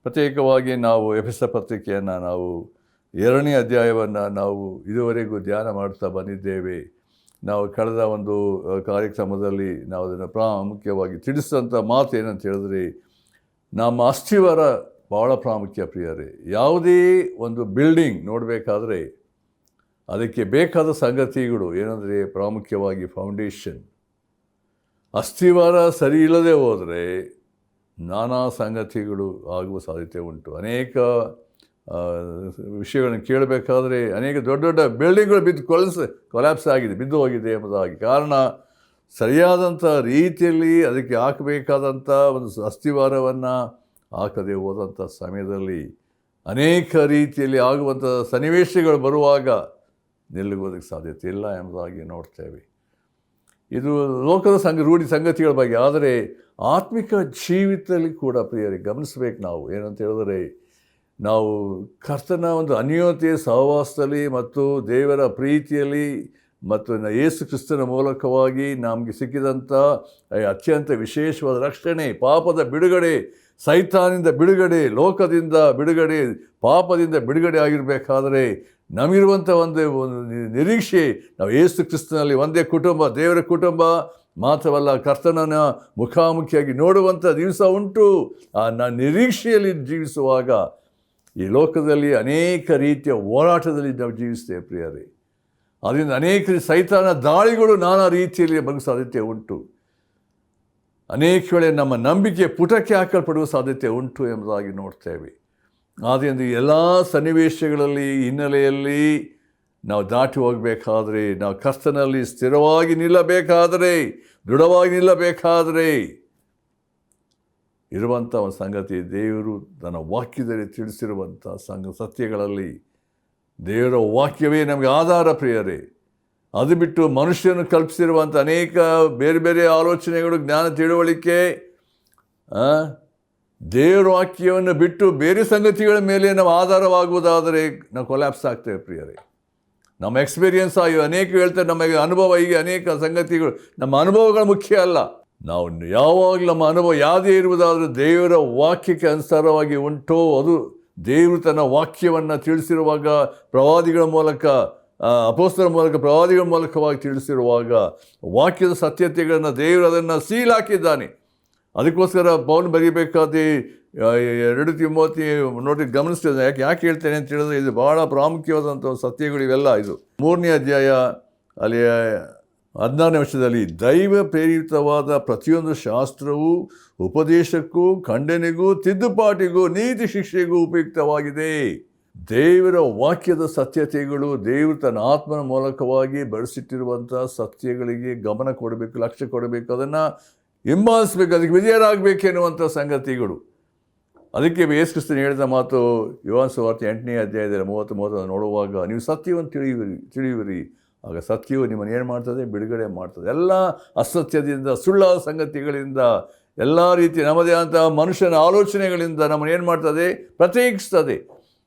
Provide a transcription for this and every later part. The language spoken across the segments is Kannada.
ಪ್ರತ್ಯೇಕವಾಗಿ ನಾವು ಎಫೆಸ ಪತ್ರಿಕೆಯನ್ನು ನಾವು 2ನೇ ಅಧ್ಯಾಯವನ್ನು ನಾವು ಇದುವರೆಗೂ ಧ್ಯಾನ ಮಾಡ್ತಾ ಬಂದಿದ್ದೇವೆ. ನಾವು ಕಳೆದ ಒಂದು ಕಾರ್ಯಕ್ರಮದಲ್ಲಿ ನಾವು ಅದನ್ನು ಪ್ರಾಮುಖ್ಯವಾಗಿ ತಿಳಿಸಿದಂಥ ಮಾತು ಏನಂತ ಹೇಳಿದ್ರೆ, ನಮ್ಮ ಅಸ್ಥಿವಾರ ಭಾಳ ಪ್ರಾಮುಖ್ಯ ಪ್ರಿಯರೇ. ಯಾವುದೇ ಒಂದು ಬಿಲ್ಡಿಂಗ್ ನೋಡಬೇಕಾದ್ರೆ ಅದಕ್ಕೆ ಬೇಕಾದ ಸಂಗತಿಗಳು ಏನಂದರೆ ಪ್ರಾಮುಖ್ಯವಾಗಿ ಫೌಂಡೇಶನ್. ಅಸ್ಥಿವಾರ ಸರಿ ಇಲ್ಲದೆ ಹೋದರೆ ನಾನಾ ಸಂಗತಿಗಳು ಆಗುವ ಸಾಧ್ಯತೆ ಉಂಟು. ಅನೇಕ ವಿಷಯಗಳನ್ನು ಕೇಳಬೇಕಾದ್ರೆ ಅನೇಕ ದೊಡ್ಡ ದೊಡ್ಡ ಬಿಲ್ಡಿಂಗ್ಗಳು ಬಿದ್ದು ಕೊಲ್ಯಾಪ್ಸ್ ಆಗಿದೆ, ಬಿದ್ದು ಹೋಗಿದೆ ಎಂಬುದಾಗಿ. ಕಾರಣ ಸರಿಯಾದಂಥ ರೀತಿಯಲ್ಲಿ ಅದಕ್ಕೆ ಹಾಕಬೇಕಾದಂಥ ಒಂದು ಅಸ್ಥಿವಾರವನ್ನು ಹಾಕದೆ ಹೋದಂಥ ಸಮಯದಲ್ಲಿ ಅನೇಕ ರೀತಿಯಲ್ಲಿ ಆಗುವಂಥ ಸನ್ನಿವೇಶಗಳು ಬರುವಾಗ ನಿಲ್ಲುವುದಕ್ಕೆ ಸಾಧ್ಯತೆ ಇಲ್ಲ ಎಂಬುದಾಗಿ ನೋಡ್ತೇವೆ. ಇದು ಲೋಕದ ರೂಢಿ ಸಂಗತಿಗಳ ಬಗ್ಗೆ. ಆದರೆ ಆತ್ಮಿಕ ಜೀವಿತದಲ್ಲಿ ಕೂಡ ಪ್ರಿಯರೇ ಗಮನಿಸಬೇಕು ನಾವು. ಏನಂತ ಹೇಳಿದ್ರೆ, ನಾವು ಕರ್ತನ ಒಂದು ಅನ್ಯೋನ್ಯತೆಯ ಸಹವಾಸದಲ್ಲಿ ಮತ್ತು ದೇವರ ಪ್ರೀತಿಯಲ್ಲಿ ಮತ್ತು ಯೇಸು ಕ್ರಿಸ್ತನ ಮೂಲಕವಾಗಿ ನಮಗೆ ಸಿಕ್ಕಿದಂಥ ಅತ್ಯಂತ ವಿಶೇಷವಾದ ರಕ್ಷಣೆ, ಪಾಪದ ಬಿಡುಗಡೆ, ಸೈತಾನಿಂದ ಬಿಡುಗಡೆ, ಲೋಕದಿಂದ ಬಿಡುಗಡೆ, ಪಾಪದಿಂದ ಬಿಡುಗಡೆ ಆಗಿರಬೇಕಾದರೆ ನಮಗಿರುವಂಥ ಒಂದು ನಿರೀಕ್ಷೆ, ನಾವು ಯೇಸು ಕ್ರಿಸ್ತನಲ್ಲಿ ಒಂದೇ ಕುಟುಂಬ, ದೇವರ ಕುಟುಂಬ ಮಾತ್ರವಲ್ಲ, ಕರ್ತನನ್ನ ಮುಖಾಮುಖಿಯಾಗಿ ನೋಡುವಂಥ ದಿವಸ ಉಂಟು. ಆ ನಿರೀಕ್ಷೆಯಲ್ಲಿ ಜೀವಿಸುವಾಗ ಈ ಲೋಕದಲ್ಲಿ ಅನೇಕ ರೀತಿಯ ಹೋರಾಟದಲ್ಲಿ ನಾವು ಜೀವಿಸ್ತೇವೆ ಪ್ರಿಯರೇ. ಅದರಿಂದ ಅನೇಕ ಸೈತಾನ ದಾಳಿಗಳು ನಾನಾ ರೀತಿಯಲ್ಲಿ ಬರುವ ಸಾಧ್ಯತೆ ಉಂಟು. ಅನೇಕ ವೇಳೆ ನಮ್ಮ ನಂಬಿಕೆ ಪುಟಕ್ಕೆ ಹಾಕಲ್ಪಡುವ ಸಾಧ್ಯತೆ ಉಂಟು ಎಂಬುದಾಗಿ ನೋಡ್ತೇವೆ. ಆದ್ದರಿಂದ ಎಲ್ಲ ಸನ್ನಿವೇಶಗಳಲ್ಲಿ ಹಿನ್ನೆಲೆಯಲ್ಲಿ ನಾವು ದಾಟಿ ಹೋಗಬೇಕಾದ್ರೆ, ನಾವು ಕರ್ತನಲ್ಲಿ ಸ್ಥಿರವಾಗಿ ನಿಲ್ಲಬೇಕಾದರೆ, ದೃಢವಾಗಿ ನಿಲ್ಲಬೇಕಾದರೆ ಇರುವಂಥ ಒಂದು ಸಂಗತಿ, ದೇವರು ತನ್ನ ವಾಕ್ಯದಲ್ಲಿ ತಿಳಿಸಿರುವಂಥ ಸತ್ಯಗಳಲ್ಲಿ ದೇವರ ವಾಕ್ಯವೇ ನಮಗೆ ಆಧಾರ ಪ್ರಿಯರೇ. ಅದು ಬಿಟ್ಟು ಮನುಷ್ಯನು ಕಲ್ಪಿಸಿರುವಂಥ ಅನೇಕ ಬೇರೆ ಬೇರೆ ಆಲೋಚನೆಗಳು, ಜ್ಞಾನ ತಿಳುವಳಿಕೆ, ದೇವರ ವಾಕ್ಯವನ್ನು ಬಿಟ್ಟು ಬೇರೆ ಸಂಗತಿಗಳ ಮೇಲೆ ನಾವು ಆಧಾರವಾಗುವುದಾದರೆ ನಾವು ಕೊಲ್ಯಾಪ್ಸ್ ಆಗ್ತೇವೆ ಪ್ರಿಯರೇ. ನಮ್ಮ ಎಕ್ಸ್ಪೀರಿಯನ್ಸ್ ಆಗಿ ಅನೇಕ ಹೇಳ್ತಾರೆ, ನಮಗೆ ಅನುಭವ, ಹೀಗೆ ಅನೇಕ ಸಂಗತಿಗಳು. ನಮ್ಮ ಅನುಭವಗಳು ಮುಖ್ಯ ಅಲ್ಲ. ನಾವು ಯಾವಾಗಲೂ ನಮ್ಮ ಅನುಭವ ಯಾವುದೇ ಇರುವುದಾದರೂ ದೇವರ ವಾಕ್ಯಕ್ಕೆ ಅನುಸಾರವಾಗಿ ಉಂಟೋ, ಅದು ದೇವರು ತನ್ನ ವಾಕ್ಯವನ್ನು ತಿಳಿಸಿರುವಾಗ ಪ್ರವಾದಿಗಳ ಮೂಲಕ, ಅಪೊಸ್ತಲರ ಮೂಲಕ, ಪ್ರವಾದಿಗಳ ಮೂಲಕವಾಗಿ ತಿಳಿಸಿರುವಾಗ ವಾಕ್ಯದ ಸತ್ಯತೆಗಳನ್ನು ದೇವರು ಅದನ್ನು ಸೀಲ್ ಹಾಕಿದ್ದಾನೆ. ಅದಕ್ಕೋಸ್ಕರ ಪೌಲ್ ಬರೀಬೇಕಾದ್ರೆ 2 ತಿಮೋತಿ ನೋಡಿ ಗಮನಿಸ್ತಿದ್ದೆ. ಯಾಕೆ ಹೇಳ್ತೇನೆ ಅಂತ ಹೇಳಿದ್ರೆ, ಇದು ಭಾಳ ಪ್ರಾಮುಖ್ಯವಾದಂಥ ಸತ್ಯಗಳು ಇವೆಲ್ಲ. ಇದು 3ನೇ ಅಧ್ಯಾಯ ಅಲ್ಲಿ 16ನೇ ವರ್ಷದಲ್ಲಿ, ದೈವ ಪ್ರೇರಿತವಾದ ಪ್ರತಿಯೊಂದು ಶಾಸ್ತ್ರವು ಉಪದೇಶಕ್ಕೂ, ಖಂಡನೆಗೂ, ತಿದ್ದುಪಾಟಿಗೂ, ನೀತಿ ಶಿಕ್ಷೆಗೂ ಉಪಯುಕ್ತವಾಗಿದೆ. ದೇವರ ವಾಕ್ಯದ ಸತ್ಯತೆಗಳು, ದೇವರು ತನ್ನ ಆತ್ಮನ ಮೂಲಕವಾಗಿ ಬರೆಸಿಟ್ಟಿರುವಂಥ ಸತ್ಯಗಳಿಗೆ ಗಮನ ಕೊಡಬೇಕು, ಲಕ್ಷ್ಯ ಕೊಡಬೇಕು, ಅದನ್ನು ಹಿಂಬಾಲಿಸಬೇಕು, ಅದಕ್ಕೆ ವಿಧೇಯರಾಗಬೇಕೆನ್ನುವಂಥ ಸಂಗತಿಗಳು. ಅದಕ್ಕೆ ಯೇಸು ಕ್ರಿಸ್ತನು ಹೇಳಿದ ಮಾತು ಯೋಹಾನ ಸುವಾರ್ತೆ 8ನೇ ಅಧ್ಯಾಯದಲ್ಲಿ 30 ನೋಡುವಾಗ, ನೀವು ಸತ್ಯವನ್ನು ತಿಳಿಯುವಿರಿ, ಆಗ ಸತ್ಯವು ನಿಮ್ಮನ್ನು ಏನು ಮಾಡ್ತದೆ? ಬಿಡುಗಡೆ ಮಾಡ್ತದೆ. ಎಲ್ಲ ಅಸತ್ಯದಿಂದ, ಸುಳ್ಳಾದ ಸಂಗತಿಗಳಿಂದ, ಎಲ್ಲ ರೀತಿ ನಮ್ಮದೇ ಅಂತ ಮನುಷ್ಯನ ಆಲೋಚನೆಗಳಿಂದ ನಮ್ಮನ್ನು ಏನು ಮಾಡ್ತದೆ? ಪ್ರತ್ಯೇಕಿಸ್ತದೆ.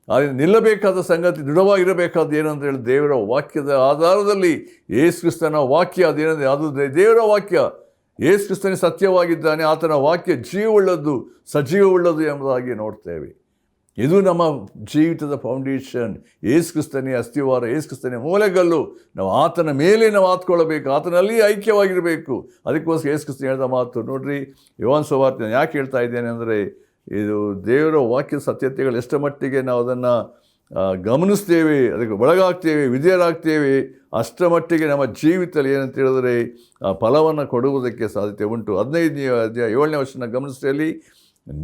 ಆದ್ದರಿಂದ ನಿಲ್ಲಬೇಕಾದ ಸಂಗತಿ, ದೃಢವಾಗಿರಬೇಕಾದ ಏನು ಅಂತ ಹೇಳಿ ದೇವರ ವಾಕ್ಯದ ಆಧಾರದಲ್ಲಿ ಯೇಸು ಕ್ರಿಸ್ತನ ವಾಕ್ಯ ಅದೇನಂದರೆ ಅದು ದೇವರ ವಾಕ್ಯ. ಯೇಸು ಕ್ರಿಸ್ತನೇ ಸತ್ಯವಾಗಿದ್ದಾನೆ, ಆತನ ವಾಕ್ಯ ಜೀವವುಳ್ಳದ್ದು, ಸಜೀವವುಳ್ಳದ್ದು ಎಂಬುದಾಗಿ ನೋಡ್ತೇವೆ. ಇದು ನಮ್ಮ ಜೀವಿತದ ಫೌಂಡೇಶನ್. ಯೇಸು ಕ್ರಿಸ್ತನೇ ಅಸ್ಥಿವಾರ, ಯೇಸು ಕ್ರಿಸ್ತನೇ ಮೂಲೆಗಲ್ಲು. ನಾವು ಆತನ ಮೇಲೆ ನಾವು ಆತ್ಕೊಳ್ಳಬೇಕು, ಆತನಲ್ಲಿ ಐಕ್ಯವಾಗಿರಬೇಕು. ಅದಕ್ಕೋಸ್ಕರ ಯೇಸು ಕ್ರಿಸ್ತನು ಹೇಳಿದ ಮಾತು ನೋಡ್ರಿ, ಯೋಹಾನ ಸುವಾರ್ತೆ ಯಾಕೆ ಹೇಳ್ತಾ ಇದ್ದೇನೆ ಅಂದರೆ, ಇದು ದೇವರ ವಾಕ್ಯದ ಸತ್ಯತೆಗಳು ಎಷ್ಟು ಮಟ್ಟಿಗೆ ನಾವು ಅದನ್ನು ಗಮನಿಸ್ತೇವೆ, ಅದಕ್ಕೆ ಒಳಗಾಗ್ತೇವೆ, ವಿಧೇಯರಾಗ್ತೇವೆ, ಅಷ್ಟರ ಮಟ್ಟಿಗೆ ನಮ್ಮ ಜೀವಿತದಲ್ಲಿ ಏನಂತ ಹೇಳಿದ್ರೆ ಆ ಫಲವನ್ನು ಕೊಡುವುದಕ್ಕೆ ಸಾಧ್ಯತೆ ಉಂಟು. 15ನೇ ಅಧ್ಯಾಯ 7ನೇ ವಚನ ಗಮನಿಸ್ತೆಯಲ್ಲಿ,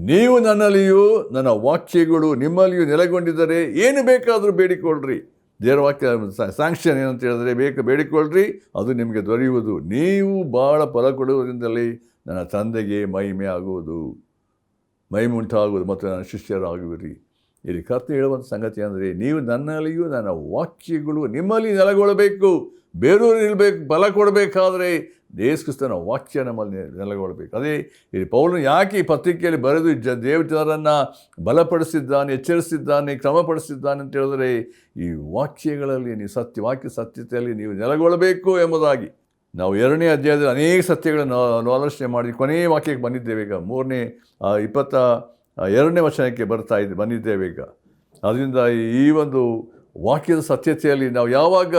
ನೀವು ನನ್ನಲ್ಲಿಯೂ ನನ್ನ ವಾಕ್ಯಗಳು ನಿಮ್ಮಲ್ಲಿಯೂ ನೆಲೆಗೊಂಡಿದ್ದರೆ ಏನು ಬೇಕಾದರೂ ಬೇಡಿಕೊಳ್ಳ್ರಿ. ದೇವರ ವಾಕ್ಯ ಸ್ಯಾಂಕ್ಷನ್ ಏನಂತ ಹೇಳಿದ್ರೆ, ಬೇಡಿಕೊಳ್ಳ್ರಿ, ಅದು ನಿಮಗೆ ದೊರೆಯುವುದು. ನೀವು ಭಾಳ ಫಲ ಕೊಡುವುದರಿಂದಲೇ ನನ್ನ ತಂದೆಗೆ ಮಹಿಮೆ ಆಗುವುದು, ಮಹಿಮೆ ಉಂಟಾಗುವುದು ಮತ್ತು ನನ್ನ ಶಿಷ್ಯರಾಗುವಿರಿ. ಇಲ್ಲಿ ಕರ್ತನು ಹೇಳುವಂಥ ಸಂಗತಿ ಅಂದರೆ, ನೀವು ನನ್ನಲ್ಲಿಯೂ ನನ್ನ ವಾಕ್ಯಗಳು ನಿಮ್ಮಲ್ಲಿ ನೆಲೆಗೊಳ್ಳಬೇಕು. ಬೇರೆಯವರು ನಿಲ್ಲಬೇಕು, ಫಲ ಕೊಡಬೇಕಾದ್ರೆ ಯೇಸು ಕ್ರಿಸ್ತನ ವಾಕ್ಯ ನಮ್ಮಲ್ಲಿ ನೆಲೆಗೊಳ್ಳಬೇಕು. ಅದೇ ಇಲ್ಲಿ ಪೌಲನು ಯಾಕೆ ಈ ಪತ್ರಿಕೆಯಲ್ಲಿ ಬರೆದು ದೇವಜನರನ್ನು ಬಲಪಡಿಸಿದ್ದಾನೆ, ಎಚ್ಚರಿಸಿದ್ದಾನೆ, ಕ್ರಮಪಡಿಸಿದ್ದಾನೆ ಅಂತ ಹೇಳಿದ್ರೆ, ಈ ವಾಕ್ಯಗಳಲ್ಲಿ ನೀವು ವಾಕ್ಯ ಸತ್ಯತೆಯಲ್ಲಿ ನೀವು ನೆಲೆಗೊಳ್ಳಬೇಕು ಎಂಬುದಾಗಿ. ನಾವು 2ನೇ ಅಧ್ಯಾಯದಲ್ಲಿ ಅನೇಕ ಸತ್ಯಗಳನ್ನು ಆಲೋಚನೆ ಮಾಡಿ ಕೊನೆಯ ವಾಕ್ಯಕ್ಕೆ ಬಂದಿದ್ದೇವೆ. ಈಗ 3ನೇ 2ನೇ ವಚನಕ್ಕೆ ಬಂದಿದ್ದೇವೆ ಈಗ. ಅದರಿಂದ ಈ ಒಂದು ವಾಕ್ಯದ ಸತ್ಯತೆಯಲ್ಲಿ ನಾವು ಯಾವಾಗ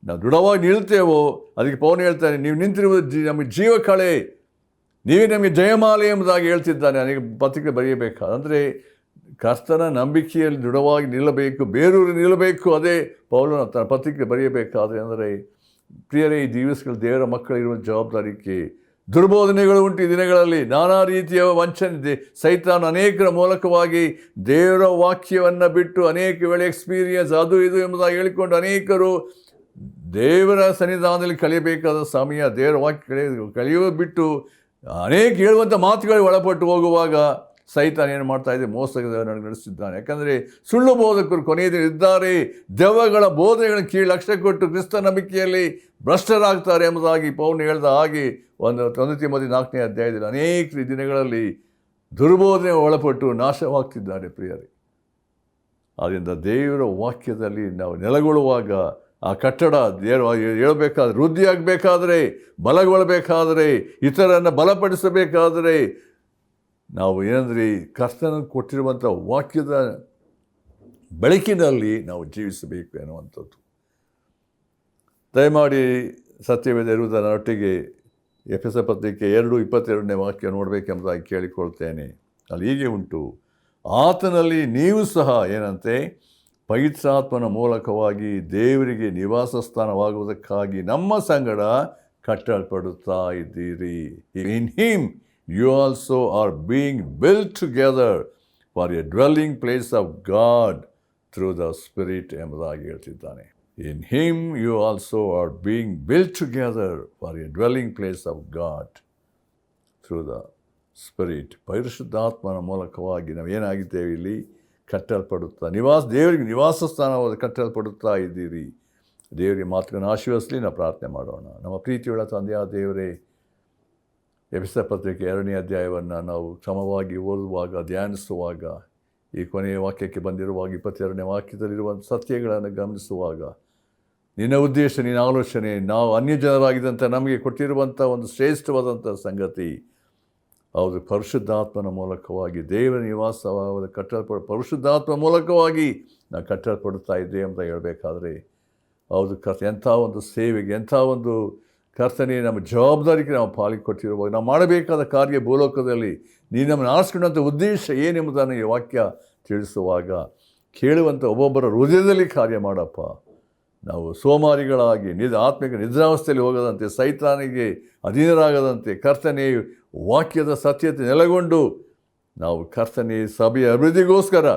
ನಾವು ದೃಢವಾಗಿ ನಿಲ್ತೇವೋ, ಅದಕ್ಕೆ ಪೌಲನು ಹೇಳ್ತಾನೆ, ನೀವು ನಿಂತಿರುವುದು ನಮಗೆ ಜೀವ ಕಳೆ, ನೀವೇ ನಮಗೆ ಜಯಮಾಲೆ ಎಂಬುದಾಗಿ ಹೇಳ್ತಿದ್ದಾನೆ. ಅನೇಕ ಪತ್ರಿಕೆ ಬರೆಯಬೇಕಾದ ಅಂದರೆ ಕರ್ತನ ನಂಬಿಕೆಯಲ್ಲಿ ದೃಢವಾಗಿ ನಿಲ್ಲಬೇಕು, ಬೇರೂರಿ ನಿಲ್ಲಬೇಕು. ಅದೇ ಪೌಲನು ತನ್ನ ಪತ್ರಿಕೆ ಬರೆಯಬೇಕಾದ್ರೆ. ಅಂದರೆ ಪ್ರಿಯರೇ, ಈ ದಿವಸಗಳು ದೇವರ ಮಕ್ಕಳಿರುವ ಜವಾಬ್ದಾರಿಕೆ ದುರ್ಬೋಧನೆಗಳು ಉಂಟು. ಈ ದಿನಗಳಲ್ಲಿ ನಾನಾ ರೀತಿಯ ವಂಚನೆ, ಸೈತಾನ ಅನೇಕರ ಮೂಲಕವಾಗಿ ದೇವರ ವಾಕ್ಯವನ್ನು ಬಿಟ್ಟು ಅನೇಕ ವೇಳೆ ಎಕ್ಸ್ಪೀರಿಯನ್ಸ್ ಅದು ಇದು ಎಂಬುದಾಗಿ ಹೇಳಿಕೊಂಡು ಅನೇಕರು ದೇವರ ಸನ್ನಿಧಾನದಲ್ಲಿ ಕಲಿಯಬೇಕಾದ ಸಮಯ, ದೇವರ ವಾಕ್ಯ ಕಲಿಯೋದು ಬಿಟ್ಟು ಅನೇಕ ಹೇಳುವಂಥ ಮಾತುಗಳಿಗೆ ಒಳಪಟ್ಟು ಹೋಗುವಾಗ ಸೈತಾನ ಏನು ಮಾಡ್ತಾ ಇದೆ, ಮೋಸದ ನಡೆಸಿದ್ದಾನೆ. ಯಾಕಂದರೆ ಸುಳ್ಳು ಬೋಧಕರು ಕೊನೆಯದೇ ಇದ್ದಾರೆ, ದೆವ್ವಗಳ ಬೋಧನೆಗಳನ್ನು ಕೀಳು ಲಕ್ಷ್ಯ ಕೊಟ್ಟು ಕ್ರಿಸ್ತ ನಂಬಿಕೆಯಲ್ಲಿ ಭ್ರಷ್ಟರಾಗ್ತಾರೆ ಎಂಬುದಾಗಿ ಪೌಲನು ಹೇಳಿದ ಹಾಗೆ 1 ತಿಮೋಥೆ 4ನೇ ಅಧ್ಯಾಯದಲ್ಲಿ ಅನೇಕ ದಿನಗಳಲ್ಲಿ ದುರ್ಬೋಧನೆ ಒಳಪಟ್ಟು ನಾಶವಾಗ್ತಿದ್ದಾರೆ ಪ್ರಿಯರೇ. ಆದ್ದರಿಂದ ದೇವರ ವಾಕ್ಯದಲ್ಲಿ ನಾವು ನೆಲೆಗೊಳ್ಳುವಾಗ ಆ ಕಟ್ಟಡ ಹೇಳಬೇಕಾದ್ರೆ, ವೃದ್ಧಿಯಾಗಬೇಕಾದ್ರೆ, ಬಲಗೊಳ್ಳಬೇಕಾದರೆ, ಇತರನ್ನು ಬಲಪಡಿಸಬೇಕಾದರೆ ನಾವು ಏನಂದರೆ ಕರ್ತನ ಕೊಟ್ಟಿರುವಂಥ ವಾಕ್ಯದ ಬೆಳಕಿನಲ್ಲಿ ನಾವು ಜೀವಿಸಬೇಕು ಎನ್ನುವಂಥದ್ದು. ದಯಮಾಡಿ ಸತ್ಯವೇದ ಇರುವುದರೊಟ್ಟಿಗೆ ಎಫೆಸ ಪತ್ರಿಕೆ 2:22ನೇ ವಾಕ್ಯ ನೋಡಬೇಕೆಂಬುದಾಗಿ ಕೇಳಿಕೊಳ್ತೇನೆ. ಅಲ್ಲಿ ಹೀಗೆ ಉಂಟು, ಆತನಲ್ಲಿ ನೀವು ಸಹ ಏನಂತೆ ಪವಿತ್ರಾತ್ಮನ ಮೂಲಕವಾಗಿ ದೇವರಿಗೆ ನಿವಾಸ ಸ್ಥಾನವಾಗುವುದಕ್ಕಾಗಿ ನಮ್ಮ ಸಂಗಡ ಕಟ್ಟಲ್ಪಡುತ್ತಾ ಇದ್ದೀರಿ. In him you also are being built together for a dwelling place of God through the Spirit ಎಂಬುದಾಗಿ ಹೇಳ್ತಿದ್ದಾನೆ. In him you also are being built together for a dwelling place of God through the Spirit. ಪರಿಶುದ್ಧಾತ್ಮನ ಮೂಲಕವಾಗಿ ನಾವು ಏನಾಗಿದ್ದೇವೆ, ಇಲ್ಲಿ ಕಟ್ಟಲ್ಪಡುತ್ತಾ ದೇವರಿಗೆ ನಿವಾಸ ಸ್ಥಾನವಾದ ಕಟ್ಟಲ್ಪಡುತ್ತಾ ಇದ್ದೀರಿ. ದೇವರಿಗೆ ಮಾತುಗಳನ್ನು ಆಶೀರ್ವದಿಸಲಿ. ನಾವು ಪ್ರಾರ್ಥನೆ ಮಾಡೋಣ. ನಮ್ಮ ಪ್ರೀತಿಯುಳ್ಳ ತಂದೆಯಾದ ದೇವರೇ, ಎಫೆಸ ಪತ್ರಿಕೆ 2ನೇ ಅಧ್ಯಾಯವನ್ನು ನಾವು ಕ್ರಮವಾಗಿ ಓದುವಾಗ, ಧ್ಯಾನಿಸುವಾಗ, ಈ ಕೊನೆಯ ವಾಕ್ಯಕ್ಕೆ ಬಂದಿರುವಾಗ 22ನೇ ವಾಕ್ಯದಲ್ಲಿರುವಂಥ ಸತ್ಯಗಳನ್ನು ಗಮನಿಸುವಾಗ ನಿನ್ನ ಉದ್ದೇಶ, ನಿನ್ನ ಆಲೋಚನೆ, ನಾವು ಅನ್ಯ ಜನರಾಗಿದ್ದಂಥ ನಮಗೆ ಕೊಟ್ಟಿರುವಂಥ ಒಂದು ಶ್ರೇಷ್ಠವಾದಂಥ ಸಂಗತಿ ಹೌದು, ಪರಿಶುದ್ಧಾತ್ಮನ ಮೂಲಕವಾಗಿ ದೇವರ ನಿವಾಸವಾದ ಪರಿಶುದ್ಧಾತ್ಮ ಮೂಲಕವಾಗಿ ನಾವು ಕಟ್ಟಲ್ಪಡುತ್ತಾ ಇದ್ದೇವೆ ಅಂತ ಹೇಳಬೇಕಾದ್ರೆ ಹೌದು ಎಂಥ ಒಂದು ಸೇವೆಗೆ, ಎಂಥ ಒಂದು ಕರ್ತನೆ ನಮ್ಮ ಜವಾಬ್ದಾರಿಗೆ ನಾವು ಪಾಲಿಗೆ ಕೊಟ್ಟಿರುವಾಗ ನಾವು ಮಾಡಬೇಕಾದ ಕಾರ್ಯ ಭೂಲೋಕದಲ್ಲಿ ನೀನು ನಮ್ಮನ್ನು ಆರಿಸ್ಕೊಂಡಂಥ ಉದ್ದೇಶ ಏನೆಂಬುದನ್ನು ಈ ವಾಕ್ಯ ತಿಳಿಸುವಾಗ ಕೇಳುವಂಥ ಒಬ್ಬೊಬ್ಬರ ಹೃದಯದಲ್ಲಿ ಕಾರ್ಯ ಮಾಡಪ್ಪ. ನಾವು ಸೋಮಾರಿಗಳಾಗಿ ಆತ್ಮಿಕ ನಿದ್ರಾವಸ್ಥೆಯಲ್ಲಿ ಹೋಗದಂತೆ, ಸೈತಾನಿಗೆ ಅಧೀನರಾಗದಂತೆ, ಕರ್ತನೆ ವಾಕ್ಯದ ಸತ್ಯತೆ ನೆಲೆಗೊಂಡು ನಾವು ಕರ್ತನೆ ಸಭೆಯ ಅಭಿವೃದ್ಧಿಗೋಸ್ಕರ,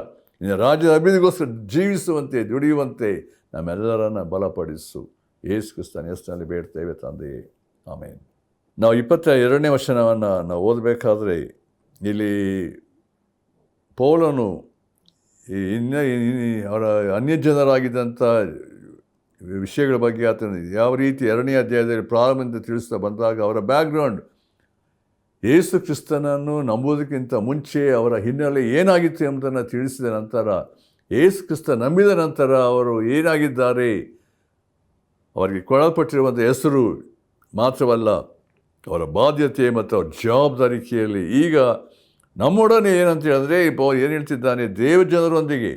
ನಿನ್ನ ರಾಜ್ಯದ ಅಭಿವೃದ್ಧಿಗೋಸ್ಕರ ಜೀವಿಸುವಂತೆ, ದುಡಿಯುವಂತೆ ನಮ್ಮೆಲ್ಲರನ್ನು ಬಲಪಡಿಸು. ಯೇಸು ಕ್ರಿಸ್ತನ ಹೆಸರಿನಲ್ಲಿ ಬೇಡ್ತೇವೆ ತಂದೆಯೇ, ಆಮೇನ್. ನಾವು 22ನೇ ವಚನವನ್ನು ನಾವು ಓದಬೇಕಾದ್ರೆ ಇಲ್ಲಿ ಪೌಲನು ಅವರ ಅನ್ಯ ಜನರಾಗಿದ್ದಂಥ ವಿಷಯಗಳ ಬಗ್ಗೆ ಆತನು ಯಾವ ರೀತಿ 2ನೇ ಅಧ್ಯಾಯದಲ್ಲಿ ಪ್ರಾರಂಭದಿಂದ ತಿಳಿಸ್ತಾ ಬಂದಾಗ ಅವರ ಬ್ಯಾಕ್ಗ್ರೌಂಡ್, ಯೇಸು ಕ್ರಿಸ್ತನನ್ನು ನಂಬುವುದಕ್ಕಿಂತ ಮುಂಚೆ ಅವರ ಹಿನ್ನೆಲೆ ಏನಾಗಿತ್ತು ಎಂಬುದನ್ನು ತಿಳಿಸಿದ ನಂತರ, ಯೇಸು ಕ್ರಿಸ್ತ ನಂಬಿದ ನಂತರ ಅವರು ಏನಾಗಿದ್ದಾರೆ, ಅವರಿಗೆ ಕೊಡಲ್ಪಟ್ಟಿರುವಂಥ ಹೆಸರು ಮಾತ್ರವಲ್ಲ, ಅವರ ಬಾಧ್ಯತೆ ಮತ್ತು ಅವರ ಜವಾಬ್ದಾರಿಕೆಯಲ್ಲಿ ಈಗ ನಮ್ಮೊಡನೆ ಏನಂತ ಹೇಳಿದ್ರೆ ಏನು ಹೇಳ್ತಿದ್ದಾನೆ, ದೇವಜನರೊಂದಿಗೆ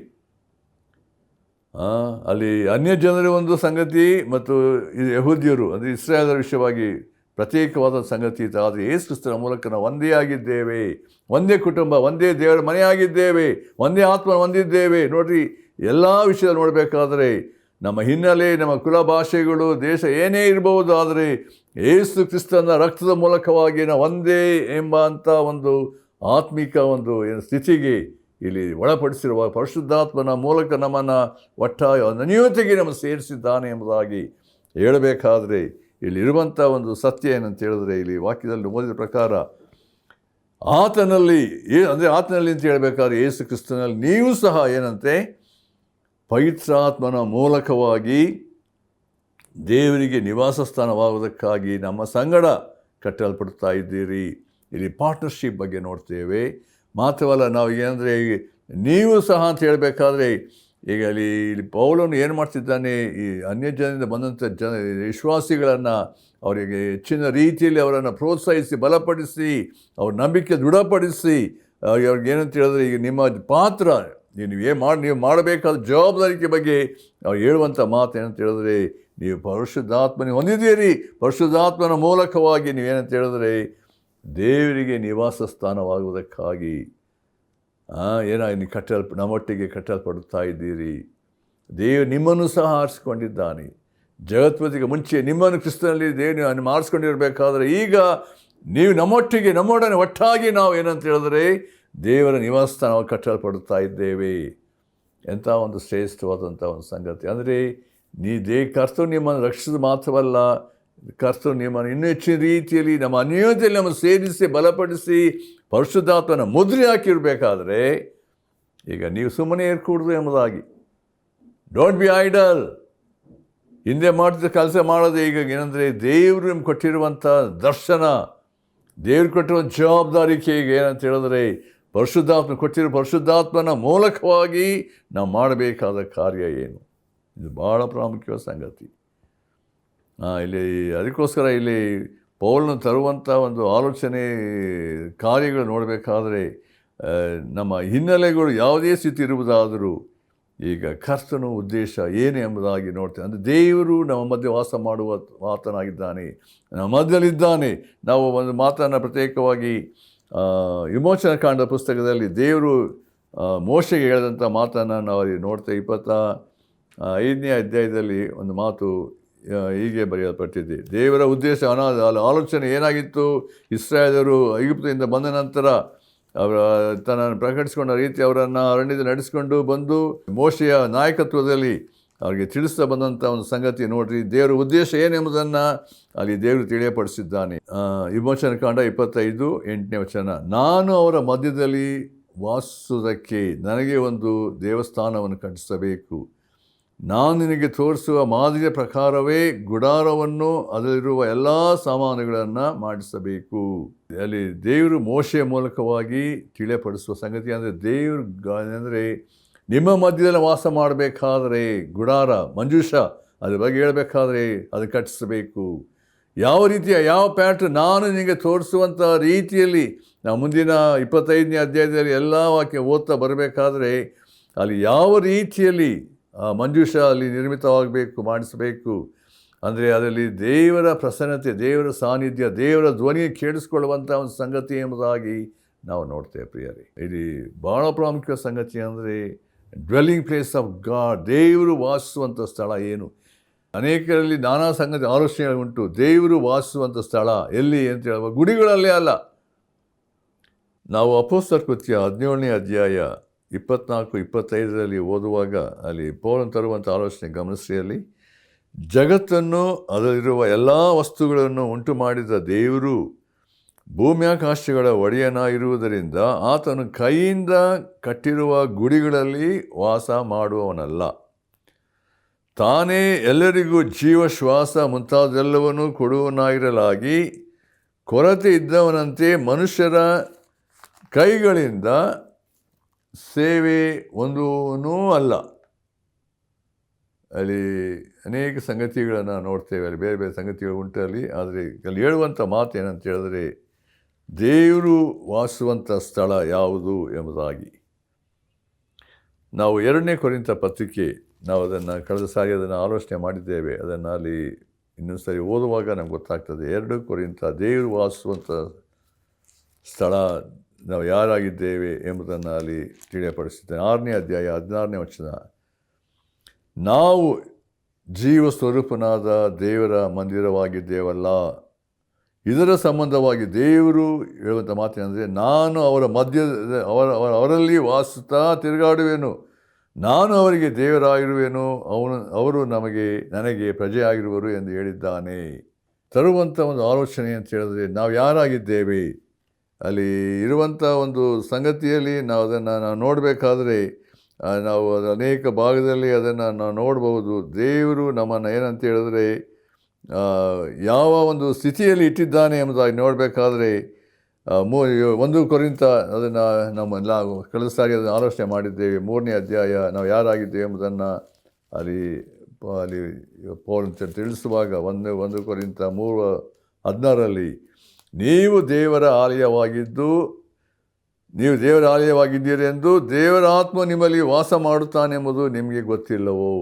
ಅಲ್ಲಿ ಅನ್ಯ ಜನರ ಒಂದು ಸಂಗತಿ ಮತ್ತು ಇದು ಯಹೂದ್ಯರು ಅಂದರೆ ಇಸ್ರಾಯೇಲರ ವಿಷಯವಾಗಿ ಪ್ರತ್ಯೇಕವಾದ ಸಂಗತಿ ಇತ್ತು. ಆದರೆ ಯೇಸು ಕ್ರಿಸ್ತನ ಮೂಲಕ ನಾವು ಒಂದೇ ಆಗಿದ್ದೇವೆ, ಒಂದೇ ಕುಟುಂಬ, ಒಂದೇ ದೇವರ ಮನೆ ಆಗಿದ್ದೇವೆ, ಒಂದೇ ಆತ್ಮ ಹೊಂದಿದ್ದೇವೆ. ನೋಡಿರಿ, ಎಲ್ಲ ವಿಷಯದಲ್ಲಿ ನೋಡಬೇಕಾದ್ರೆ ನಮ್ಮ ಹಿನ್ನೆಲೆ, ನಮ್ಮ ಕುಲ, ಭಾಷೆಗಳು, ದೇಶ ಏನೇ ಇರಬಹುದು, ಆದರೆ ಯೇಸು ಕ್ರಿಸ್ತನ ರಕ್ತದ ಮೂಲಕವಾಗಿ ನಾವು ಒಂದೇ ಎಂಬಂಥ ಒಂದು ಆತ್ಮಿಕ ಒಂದು ಸ್ಥಿತಿಗೆ ಇಲ್ಲಿ ಒಳಪಡಿಸಿರುವ ಪರಿಶುದ್ಧಾತ್ಮನ ಮೂಲಕ ನಮ್ಮನ್ನು ಒಟ್ಟಾಗಿ ಅನ್ಯೋನ್ಯತೆಗೆ ನಮ್ಮನ್ನು ಸೇರಿಸಿದ್ದಾನೆ ಎಂಬುದಾಗಿ ಹೇಳಬೇಕಾದ್ರೆ ಇಲ್ಲಿರುವಂಥ ಒಂದು ಸತ್ಯ ಏನಂತ ಹೇಳಿದ್ರೆ, ಇಲ್ಲಿ ವಾಕ್ಯದಲ್ಲಿ ಓದಿದ ಪ್ರಕಾರ ಆತನಲ್ಲಿ ಆತನಲ್ಲಿ ಅಂತ ಹೇಳಬೇಕಾದ್ರೆ ಯೇಸು ಕ್ರಿಸ್ತನಲ್ಲಿ ನೀವು ಸಹ ಏನಂತೆ ಪವಿತ್ರಾತ್ಮನ ಮೂಲಕವಾಗಿ ದೇವರಿಗೆ ನಿವಾಸ ಸ್ಥಾನವಾಗುವುದಕ್ಕಾಗಿ ನಮ್ಮ ಸಂಗಡ ಕಟ್ಟಲ್ಪಡ್ತಾ ಇದ್ದೀರಿ. ಇಲ್ಲಿ ಪಾರ್ಟ್ನರ್ಶಿಪ್ ಬಗ್ಗೆ ನೋಡ್ತೇವೆ. ಮಾತ್ರವಲ್ಲ, ನಾವು ಏನಂದರೆ ನೀವು ಸಹ ಅಂತ ಹೇಳಬೇಕಾದ್ರೆ ಈಗ ಇಲ್ಲಿ ಪೌಲನು ಏನು ಮಾಡ್ತಿದ್ದಾನೆ, ಈ ಅನ್ಯ ಜನರಿಂದ ಬಂದಂಥ ವಿಶ್ವಾಸಿಗಳನ್ನು ಅವರಿಗೆ ಹೆಚ್ಚಿನ ರೀತಿಯಲ್ಲಿ ಅವರನ್ನು ಪ್ರೋತ್ಸಾಹಿಸಿ, ಬಲಪಡಿಸಿ, ಅವ್ರ ನಂಬಿಕೆ ದೃಢಪಡಿಸಿ, ಅವ್ರಿಗೆ ಏನಂತ ಹೇಳಿದ್ರೆ, ಈಗ ನಿಮ್ಮ ಪಾತ್ರ ನೀವು ಮಾಡಬೇಕಾದ ಜವಾಬ್ದಾರಿಕೆ ಬಗ್ಗೆ ಅವ್ರು ಹೇಳುವಂಥ ಮಾತು ಏನಂತ ಹೇಳಿದ್ರೆ, ನೀವು ಪರಿಶುದ್ಧಾತ್ಮನ ಹೊಂದಿದ್ದೀರಿ, ಪರಿಶುದ್ಧಾತ್ಮನ ಮೂಲಕವಾಗಿ ನೀವೇನಂತ ಹೇಳಿದ್ರೆ ದೇವರಿಗೆ ನಿವಾಸ ಸ್ಥಾನವಾಗುವುದಕ್ಕಾಗಿ ನೀವು ನಮ್ಮೊಟ್ಟಿಗೆ ಕಟ್ಟಲ್ಪಡುತ್ತಾ ಇದ್ದೀರಿ. ದೇವರು ನಿಮ್ಮನ್ನು ಸಹ ಆರಿಸಿಕೊಂಡಿದ್ದಾನೆ. ಜಗತ್ಪತಿಗೆ ಮುಂಚೆ ನಿಮ್ಮನ್ನು ಕ್ರಿಸ್ತನಲ್ಲಿ ದೇವರು ಆರಿಸ್ಕೊಂಡಿರಬೇಕಾದ್ರೆ ಈಗ ನೀವು ನಮ್ಮೊಡನೆ ಒಟ್ಟಾಗಿ ನಾವು ಏನಂತ ಹೇಳಿದ್ರೆ ದೇವರ ನಿವಾಸ ಸ್ಥಾನವಾಗಿ ಕಟ್ಟಲ್ಪಡುತ್ತಾ ಇದ್ದೇವೆ. ಎಂಥ ಒಂದು ಶ್ರೇಷ್ಠವಾದಂಥ ಒಂದು ಸಂಗತಿ. ಅಂದರೆ ಕರ್ತನು ನಿಮ್ಮನ್ನು ರಕ್ಷಿಸೋದು ಮಾತ್ರವಲ್ಲ, ಕರ್ತನು ನಿಮ್ಮನ್ನು ಇನ್ನೂ ಹೆಚ್ಚಿನ ರೀತಿಯಲ್ಲಿ ನಮ್ಮ ಅನ್ಯೋನ್ಯತೆಯಲ್ಲಿ ನಮ್ಮನ್ನು ಸೇರಿಸಿ ಬಲಪಡಿಸಿ ಪರಿಶುದ್ಧಾತ್ಮನ ಮುದ್ರೆ ಹಾಕಿರಬೇಕಾದ್ರೆ ಈಗ ನೀವು ಸುಮ್ಮನೆ ಇರ್ಕೂಡ್ದು ಎಂಬುದಾಗಿ. Don't be idle. ಹಿಂದೆ ಮಾಡಿದ ಕೆಲಸ ಮಾಡೋದು. ಈಗ ಏನಂದರೆ ದೇವರು ನಿಮ್ಗೆ ಕೊಟ್ಟಿರುವಂಥ ದರ್ಶನ, ದೇವ್ರು ಕೊಟ್ಟಿರುವಂಥ ಜವಾಬ್ದಾರಿಕೆ ಈಗ ಏನಂತ ಹೇಳಿದ್ರೆ ಪರಿಶುದ್ಧಾತ್ಮನ ಮೂಲಕವಾಗಿ ನಾವು ಮಾಡಬೇಕಾದ ಕಾರ್ಯ ಏನು, ಇದು ಭಾಳ ಪ್ರಾಮುಖ್ಯವಾದ ಸಂಗತಿ. ಅದಕ್ಕೋಸ್ಕರ ಇಲ್ಲಿ ಪೌಲನು ತರುವಂಥ ಒಂದು ಆಲೋಚನೆ ಕಾರ್ಯಗಳು ನೋಡಬೇಕಾದ್ರೆ ನಮ್ಮ ಹಿನ್ನೆಲೆಗಳು ಯಾವುದೇ ಸ್ಥಿತಿ ಇರುವುದಾದರೂ ಈಗ ಕರ್ತನ ಉದ್ದೇಶ ಏನು ಎಂಬುದಾಗಿ ನೋಡ್ತೇವೆ. ಅಂದರೆ ದೇವರು ನಮ್ಮ ಮಧ್ಯೆ ವಾಸ ಮಾಡುವ ಆತನಾಗಿದ್ದಾನೆ, ನಮ್ಮ ಮಧ್ಯದಲ್ಲಿದ್ದಾನೆ. ನಾವು ಒಂದು ಮಾತನ್ನು ಪ್ರತ್ಯೇಕವಾಗಿ ವಿಮೋಚನಾ ಕಾಂಡದ ಪುಸ್ತಕದಲ್ಲಿ ದೇವರು ಮೋಶೆಗೆ ಹೇಳಿದಂಥ ಮಾತನ್ನು ನಾವು ನೋಡ್ತೇವೆ. 25ನೇ ಅಧ್ಯಾಯದಲ್ಲಿ ಒಂದು ಮಾತು ಹೀಗೆ ಬರೆಯಲ್ಪಟ್ಟಿದೆ. ದೇವರ ಉದ್ದೇಶ ಆಲೋಚನೆ ಏನಾಗಿತ್ತು? ಇಸ್ರಾಯೇಲರು ಐಗುಪ್ತದಿಂದ ಬಂದ ನಂತರ ತನ್ನನ್ನು ಪ್ರಕಟಿಸಿಕೊಂಡ ರೀತಿ ಅವರನ್ನು ಅರಣ್ಯದಲ್ಲಿ ನಡೆಸಿಕೊಂಡು ಬಂದು ಮೋಶೆಯ ನಾಯಕತ್ವದಲ್ಲಿ ಅವರಿಗೆ ತಿಳಿಸ್ತಾ ಬಂದಂಥ ಒಂದು ಸಂಗತಿ ನೋಡ್ರಿ. ದೇವರ ಉದ್ದೇಶ ಏನೆಂಬುದನ್ನು ಅಲ್ಲಿ ದೇವರು ತಿಳಿಯಪಡಿಸಿದ್ದಾನೆ. ವಿಮೋಚನಾ ಕಾಂಡ 25:8ನೇ ವಚನ, ನಾನು ಅವರ ಮಧ್ಯದಲ್ಲಿ ವಾಸಿಸುವುದಕ್ಕೆ ನನಗೆ ಒಂದು ದೇವಸ್ಥಾನವನ್ನು ಕಟ್ಟಿಸಬೇಕು. ನಾನು ನಿನಗೆ ತೋರಿಸುವ ಮಾದರಿಯ ಪ್ರಕಾರವೇ ಗುಡಾರವನ್ನು ಅದರಲ್ಲಿರುವ ಎಲ್ಲ ಸಾಮಾನುಗಳನ್ನು ಮಾಡಿಸಬೇಕು. ಅಲ್ಲಿ ದೇವರು ಮೋಶೆಯ ಮೂಲಕವಾಗಿ ತಿಳಿಯಪಡಿಸುವ ಸಂಗತಿ ಅಂದರೆ ದೇವರು ಅಂದರೆ ನಿಮ್ಮ ಮಧ್ಯದಲ್ಲಿ ವಾಸ ಮಾಡಬೇಕಾದ್ರೆ ಗುಡಾರ ಮಂಜೂಷ ಅದ್ರ ಬಗ್ಗೆ ಹೇಳಬೇಕಾದ್ರೆ ಅದು ಕಟ್ಟಿಸಬೇಕು. ಯಾವ ಪ್ಯಾಟ್ರನ್ ನಾನು ನಿನಗೆ ತೋರಿಸುವಂಥ ರೀತಿಯಲ್ಲಿ ನಾವು ಮುಂದಿನ 25ನೇ ಅಧ್ಯಾಯದಲ್ಲಿ ಎಲ್ಲ ವಾಕ್ಯ ಓದ್ತಾ ಬರಬೇಕಾದ್ರೆ ಅಲ್ಲಿ ಯಾವ ರೀತಿಯಲ್ಲಿ ಮಂಜೂಷ ಅಲ್ಲಿ ನಿರ್ಮಿತವಾಗಬೇಕು, ಮಾಡಿಸಬೇಕು. ಅಂದರೆ ಅದರಲ್ಲಿ ದೇವರ ಪ್ರಸನ್ನತೆ, ದೇವರ ಸಾನ್ನಿಧ್ಯ, ದೇವರ ಧ್ವನಿ ಕೇಳಿಸ್ಕೊಳ್ಳುವಂಥ ಒಂದು ಸಂಗತಿ ಎಂಬುದಾಗಿ ನಾವು ನೋಡ್ತೇವೆ ಪ್ರಿಯರೇ. ಇಲ್ಲಿ ಭಾಳ ಪ್ರಾಮುಖ್ಯ ಸಂಗತಿ ಅಂದರೆ ಡ್ವೆಲ್ಲಿಂಗ್ ಪ್ಲೇಸ್ ಆಫ್ ಗಾಡ್, ದೇವರು ವಾಸಿಸುವಂಥ ಸ್ಥಳ ಏನು. ಅನೇಕರಲ್ಲಿ ನಾನಾ ಸಂಗತಿ ಆಲೋಚನೆಗಳು ಉಂಟು. ದೇವರು ವಾಸಿಸುವಂಥ ಸ್ಥಳ ಎಲ್ಲಿ ಅಂತ ಹೇಳುವ ಗುಡಿಗಳಲ್ಲೇ ಅಲ್ಲ. ನಾವು ಅಪೊಸ್ತಲರ ಕೃತ್ಯ 17ನೇ ಅಧ್ಯಾಯ 24-25 ಓದುವಾಗ ಅಲ್ಲಿ ಪೌಲನು ತರುವಂಥ ಆಲೋಚನೆ ಗಮನಿಸಿ. ಅಲ್ಲಿ ಜಗತ್ತನ್ನು ಅದರಲ್ಲಿರುವ ಎಲ್ಲ ವಸ್ತುಗಳನ್ನು ಉಂಟು ಮಾಡಿದ ದೇವರು ಭೂಮ್ಯಾಕಾಶಗಳ ಒಡೆಯನಾಗಿರುವುದರಿಂದ ಆತನು ಕೈಯಿಂದ ಕಟ್ಟಿರುವ ಗುಡಿಗಳಲ್ಲಿ ವಾಸ ಮಾಡುವವನಲ್ಲ. ತಾನೇ ಎಲ್ಲರಿಗೂ ಜೀವ, ಶ್ವಾಸ ಮುಂತಾದೆಲ್ಲವನ್ನೂ ಕೊಡುವನಾಗಿರಲಾಗಿ ಕೊರತೆ ಇದ್ದವನಂತೆ ಮನುಷ್ಯರ ಕೈಗಳಿಂದ ಸೇವೆ ಒಂದೂ ಅಲ್ಲ. ಅಲ್ಲಿ ಅನೇಕ ಸಂಗತಿಗಳನ್ನು ನೋಡ್ತೇವೆ, ಅಲ್ಲಿ ಬೇರೆ ಬೇರೆ ಸಂಗತಿಗಳು ಉಂಟು ಅಲ್ಲಿ. ಆದರೆ ಅಲ್ಲಿ ಹೇಳುವಂಥ ಮಾತು ಏನಂತ ಹೇಳಿದ್ರೆ ದೇವರು ವಾಸಿಸುವಂಥ ಸ್ಥಳ ಯಾವುದು ಎಂಬುದಾಗಿ. ನಾವು 2ನೇ ಕೊರಿಂಥ ಪತ್ರಿಕೆ, ನಾವು ಅದನ್ನು ಕಳೆದ ಸಾರಿ ಅದನ್ನು ಆಲೋಚನೆ ಮಾಡಿದ್ದೇವೆ. ಅದನ್ನು ಅಲ್ಲಿ ಇನ್ನೊಂದು ಸರಿ ಓದುವಾಗ ನಮ್ಗೆ ಗೊತ್ತಾಗ್ತದೆ. 2 ಕೊರಿಂಥ ದೇವರು ವಾಸಿಸುವಂಥ ಸ್ಥಳ ನಾವು ಯಾರಾಗಿದ್ದೇವೆ ಎಂಬುದನ್ನು ಅಲ್ಲಿ ತಿಳಿಯಪಡಿಸಿದ್ದೇನೆ. 6ನೇ ಅಧ್ಯಾಯ 16ನೇ ವಚನ, ನಾವು ಜೀವ ಸ್ವರೂಪನಾದ ದೇವರ ಮಂದಿರವಾಗಿದ್ದೇವಲ್ಲ. ಇದರ ಸಂಬಂಧವಾಗಿ ದೇವರು ಹೇಳುವಂಥ ಮಾತೇನೆಂದರೆ, ನಾನು ಅವರ ಅವರಲ್ಲಿ ವಾಸಿಸುತ್ತಾ ತಿರುಗಾಡುವೆನು, ನಾನು ಅವರಿಗೆ ದೇವರಾಗಿರುವೆನು, ಅವರು ನನಗೆ ಪ್ರಜೆಯಾಗಿರುವರು ಎಂದು ಹೇಳಿದ್ದಾನೆ. ತರುವಂಥ ಒಂದು ಆಲೋಚನೆ ಅಂತ ಹೇಳಿದ್ರೆ ನಾವು ಯಾರಾಗಿದ್ದೇವೆ ಅಲ್ಲಿ ಇರುವಂಥ ಒಂದು ಸಂಗತಿಯಲ್ಲಿ ನಾವು ಅದನ್ನು ನೋಡಬೇಕಾದ್ರೆ ನಾವು ಅನೇಕ ಭಾಗದಲ್ಲಿ ಅದನ್ನು ನಾವು ನೋಡ್ಬೋದು. ದೇವರು ನಮ್ಮನ್ನು ಏನಂತ ಹೇಳಿದ್ರೆ ಯಾವ ಒಂದು ಸ್ಥಿತಿಯಲ್ಲಿ ಇಟ್ಟಿದ್ದಾನೆ ಎಂಬುದಾಗಿ ನೋಡಬೇಕಾದ್ರೆ 1 ಕೊರಿಂಥ ಅದನ್ನು ನಾವು ಕಳೆದ ಸಾರಿ ಅದನ್ನು ಆಲೋಚನೆ ಮಾಡಿದ್ದೇವೆ. 3ನೇ ಅಧ್ಯಾಯ ನಾವು ಯಾರಾಗಿದ್ದೇವೆ ಎಂಬುದನ್ನು ಅಲ್ಲಿ ಪೌಲನು ತಿಳಿಸುವಾಗ 1 ಕೊರಿಂಥ 3:16 ನೀವು ದೇವರ ಆಲಯವಾಗಿದ್ದು ನೀವು ದೇವರ ಆಲಯವಾಗಿದ್ದೀರಿ ಎಂದು ದೇವರ ಆತ್ಮ ನಿಮ್ಮಲ್ಲಿ ವಾಸ ಮಾಡುತ್ತಾನೆಂಬುದು ನಿಮಗೆ ಗೊತ್ತಿಲ್ಲವೋ.